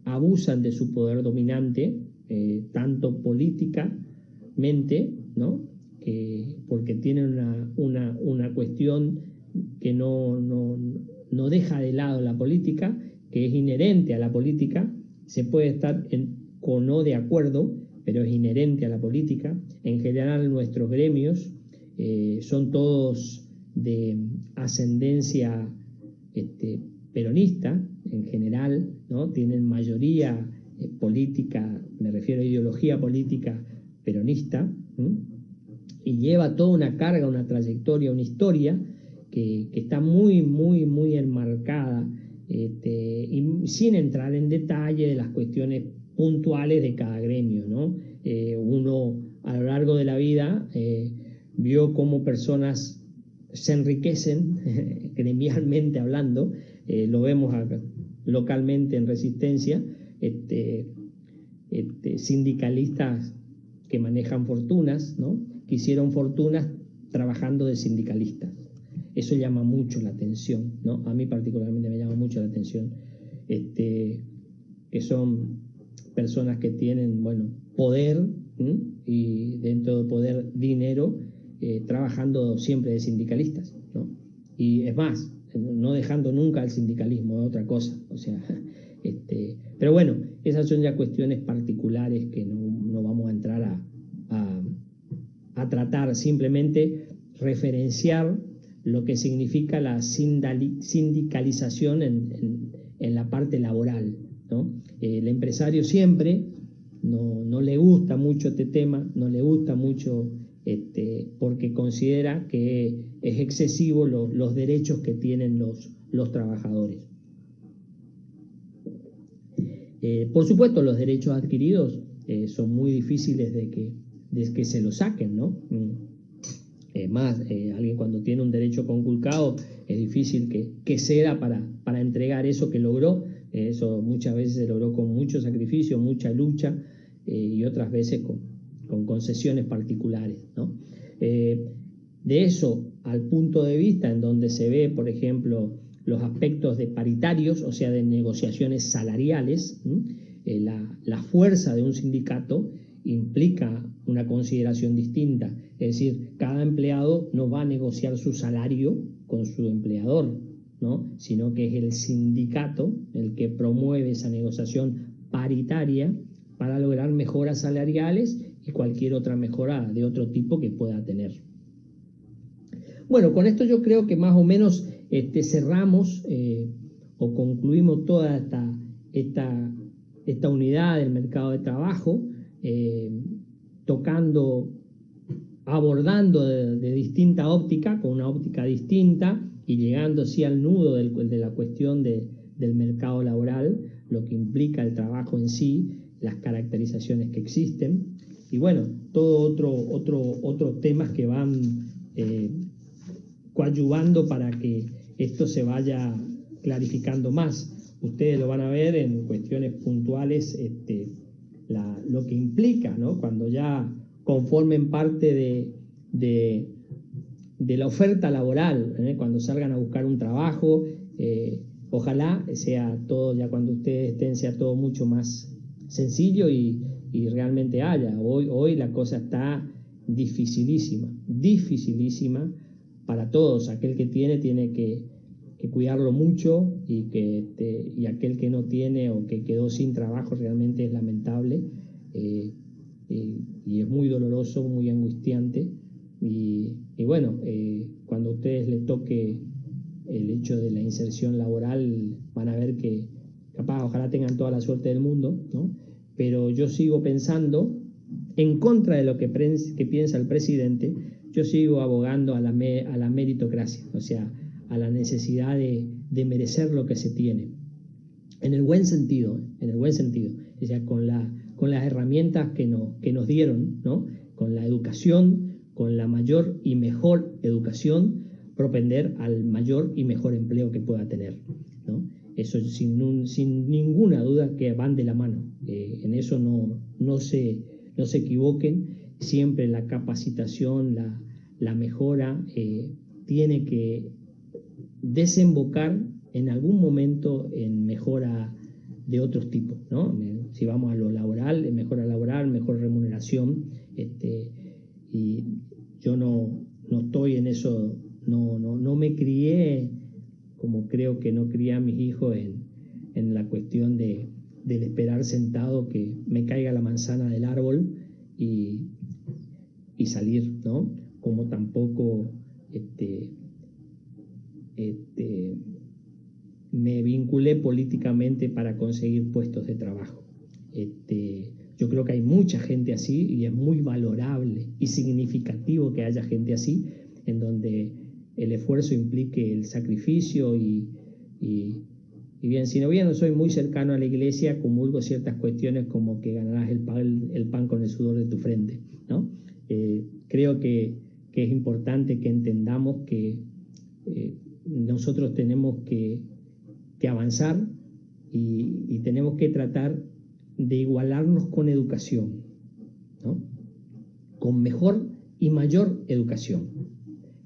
abusan de su poder dominante, tanto políticamente, ¿no? Porque tienen una cuestión que no deja de lado la política, que es inherente a la política. Se puede estar o no de acuerdo, pero es inherente a la política. En general nuestros gremios son todos de ascendencia peronista, en general, ¿no? Tienen mayoría política, me refiero a ideología política peronista, y lleva toda una carga, una trayectoria, una historia que está muy, muy, muy enmarcada, y sin entrar en detalle de las cuestiones puntuales de cada gremio, ¿no? Uno a lo largo de la vida vio cómo personas se enriquecen gremialmente hablando, lo vemos acá, localmente en Resistencia, sindicalistas que manejan fortunas, ¿no? Que hicieron fortunas trabajando de sindicalistas. Eso llama mucho la atención, ¿no? A mí particularmente me llama mucho la atención, que son personas que tienen, bueno, poder, y dentro de poder, dinero, trabajando siempre de sindicalistas, ¿no? Y es más, no dejando nunca el sindicalismo, es otra cosa, o sea, pero bueno, esas son ya cuestiones particulares que no vamos a entrar a tratar, simplemente referenciar lo que significa la sindicalización en la parte laboral, ¿no? El empresario siempre no le gusta mucho este tema, no le gusta mucho, porque considera que es excesivo los derechos que tienen los trabajadores. Por supuesto, los derechos adquiridos son muy difíciles de que se los saquen, ¿no? Más, alguien cuando tiene un derecho conculcado es difícil que ceda para entregar eso que logró. Eso muchas veces se logró con mucho sacrificio, mucha lucha, y otras veces con concesiones particulares, ¿no? De eso al punto de vista en donde se ve, por ejemplo, los aspectos de paritarios, o sea, de negociaciones salariales, la fuerza de un sindicato implica una consideración distinta. Es decir, cada empleado no va a negociar su salario con su empleador, ¿no? Sino que es el sindicato el que promueve esa negociación paritaria para lograr mejoras salariales y cualquier otra mejora de otro tipo que pueda tener. Bueno, con esto yo creo que más o menos cerramos o concluimos toda esta unidad del mercado de trabajo, abordando de distinta óptica, con una óptica distinta, y llegando sí al nudo de la cuestión del mercado laboral, lo que implica el trabajo en sí, las caracterizaciones que existen, y bueno, todo otros temas que van coadyuvando para que esto se vaya clarificando más. Ustedes lo van a ver en cuestiones puntuales, lo que implica, ¿no? Cuando ya conformen parte de la oferta laboral, cuando salgan a buscar un trabajo, ojalá sea todo, ya cuando ustedes estén, sea todo mucho más sencillo y realmente haya. Hoy la cosa está dificilísima para todos. Aquel que tiene que cuidarlo mucho, y aquel que no tiene o que quedó sin trabajo realmente es lamentable, y es muy doloroso, muy angustiante, y bueno, cuando a ustedes les toque el hecho de la inserción laboral, van a ver que capaz, ojalá tengan toda la suerte del mundo, ¿no? Pero yo sigo pensando, en contra de lo que piensa el presidente, yo sigo abogando a la meritocracia, o sea, a la necesidad de merecer lo que se tiene, en el buen sentido, o sea, con las herramientas que nos dieron, ¿no? Con la educación, con la mayor y mejor educación, propender al mayor y mejor empleo que pueda tener, ¿no? Eso sin ninguna duda que van de la mano. En eso no se equivoquen. Siempre la capacitación, la mejora, tiene que desembocar en algún momento en mejora de otros tipos, ¿no? Si vamos a lo laboral, mejora laboral, mejor remuneración, y yo no estoy en eso, no me crié como creo que no crié a mis hijos en dar sentado que me caiga la manzana del árbol y salir, ¿no? Como tampoco me vinculé políticamente para conseguir puestos de trabajo. Yo creo que hay mucha gente así y es muy valorable y significativo que haya gente así, en donde el esfuerzo implique el sacrificio y bien, si no bien no soy muy cercano a la iglesia, comulgo ciertas cuestiones como que ganarás el pan con el sudor de tu frente, ¿no? Creo que es importante que entendamos que nosotros tenemos que avanzar y tenemos que tratar de igualarnos con educación, ¿no? Con mejor y mayor educación.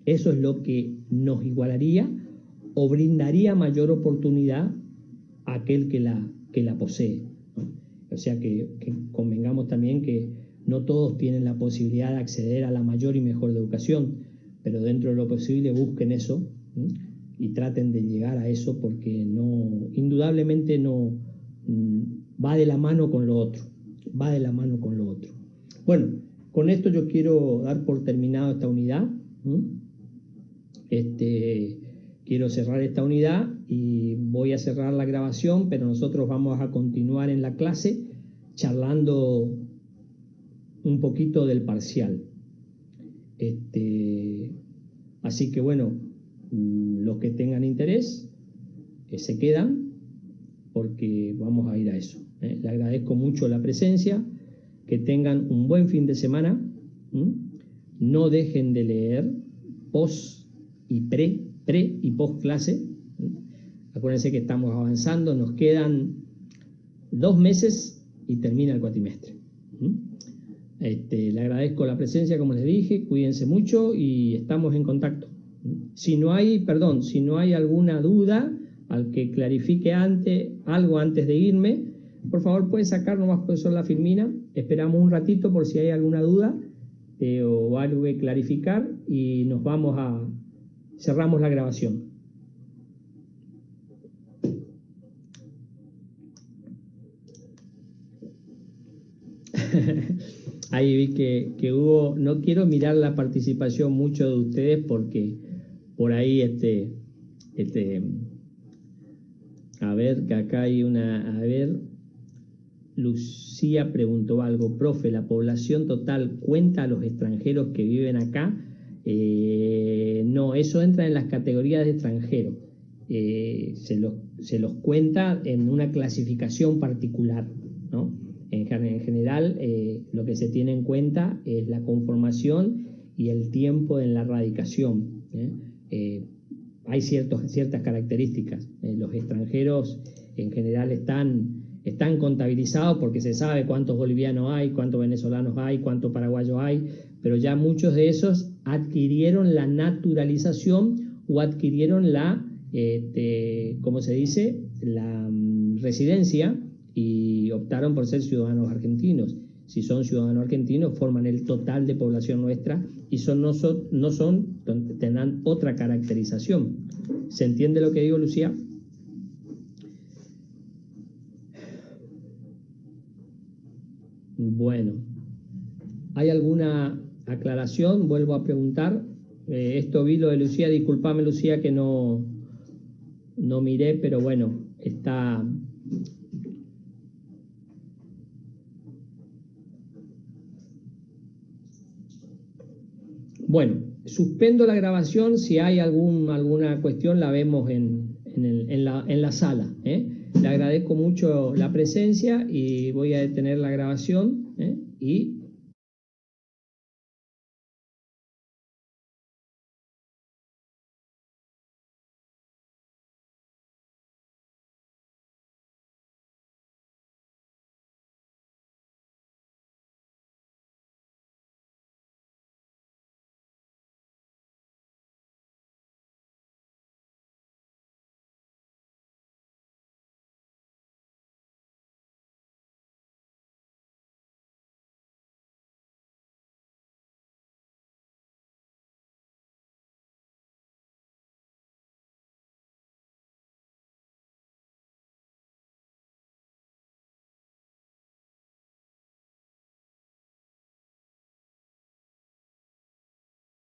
Eso es lo que nos igualaría o brindaría mayor oportunidad a aquel que la posee, ¿no? O sea que convengamos también que no todos tienen la posibilidad de acceder a la mayor y mejor educación, pero dentro de lo posible busquen eso, ¿sí? Y traten de llegar a eso, porque indudablemente no va de la mano con lo otro, va de la mano con lo otro. Bueno, con esto yo quiero dar por terminado esta unidad, quiero cerrar esta unidad y voy a cerrar la grabación, pero nosotros vamos a continuar en la clase charlando un poquito del parcial. Así que bueno, los que tengan interés se quedan, porque vamos a ir a eso. Le agradezco mucho la presencia, que tengan un buen fin de semana. No dejen de leer post y pre y post clase. Acuérdense que estamos avanzando, nos quedan 2 meses y termina el cuatrimestre. Le agradezco la presencia, como les dije, cuídense mucho y estamos en contacto. Si no hay alguna duda, al que clarifique algo antes de irme, por favor puede sacar nomás, profesor, la filmina. Esperamos un ratito por si hay alguna duda o algo que clarificar y cerramos la grabación. Ahí vi que hubo, no quiero mirar la participación mucho de ustedes porque por ahí a ver, que acá hay Lucía preguntó algo, profe, ¿la población total cuenta a los extranjeros que viven acá? No, eso entra en las categorías de extranjeros. Se los cuenta en una clasificación particular, ¿no? En general, lo que se tiene en cuenta es la conformación y el tiempo en la radicación. Hay ciertas características. Los extranjeros en general están contabilizados porque se sabe cuántos bolivianos hay, cuántos venezolanos hay, cuántos paraguayos hay, pero ya muchos de esos adquirieron la naturalización o adquirieron la, ¿cómo se dice?, la residencia y optaron por ser ciudadanos argentinos. Si son ciudadanos argentinos, forman el total de población nuestra y tendrán otra caracterización. ¿Se entiende lo que digo, Lucía? Bueno, ¿hay alguna aclaración? Vuelvo a preguntar. Esto vi lo de Lucía, discúlpame, Lucía, que no miré, pero bueno, está... Bueno, suspendo la grabación. Si hay alguna cuestión la vemos en la sala. Le agradezco mucho la presencia y voy a detener la grabación y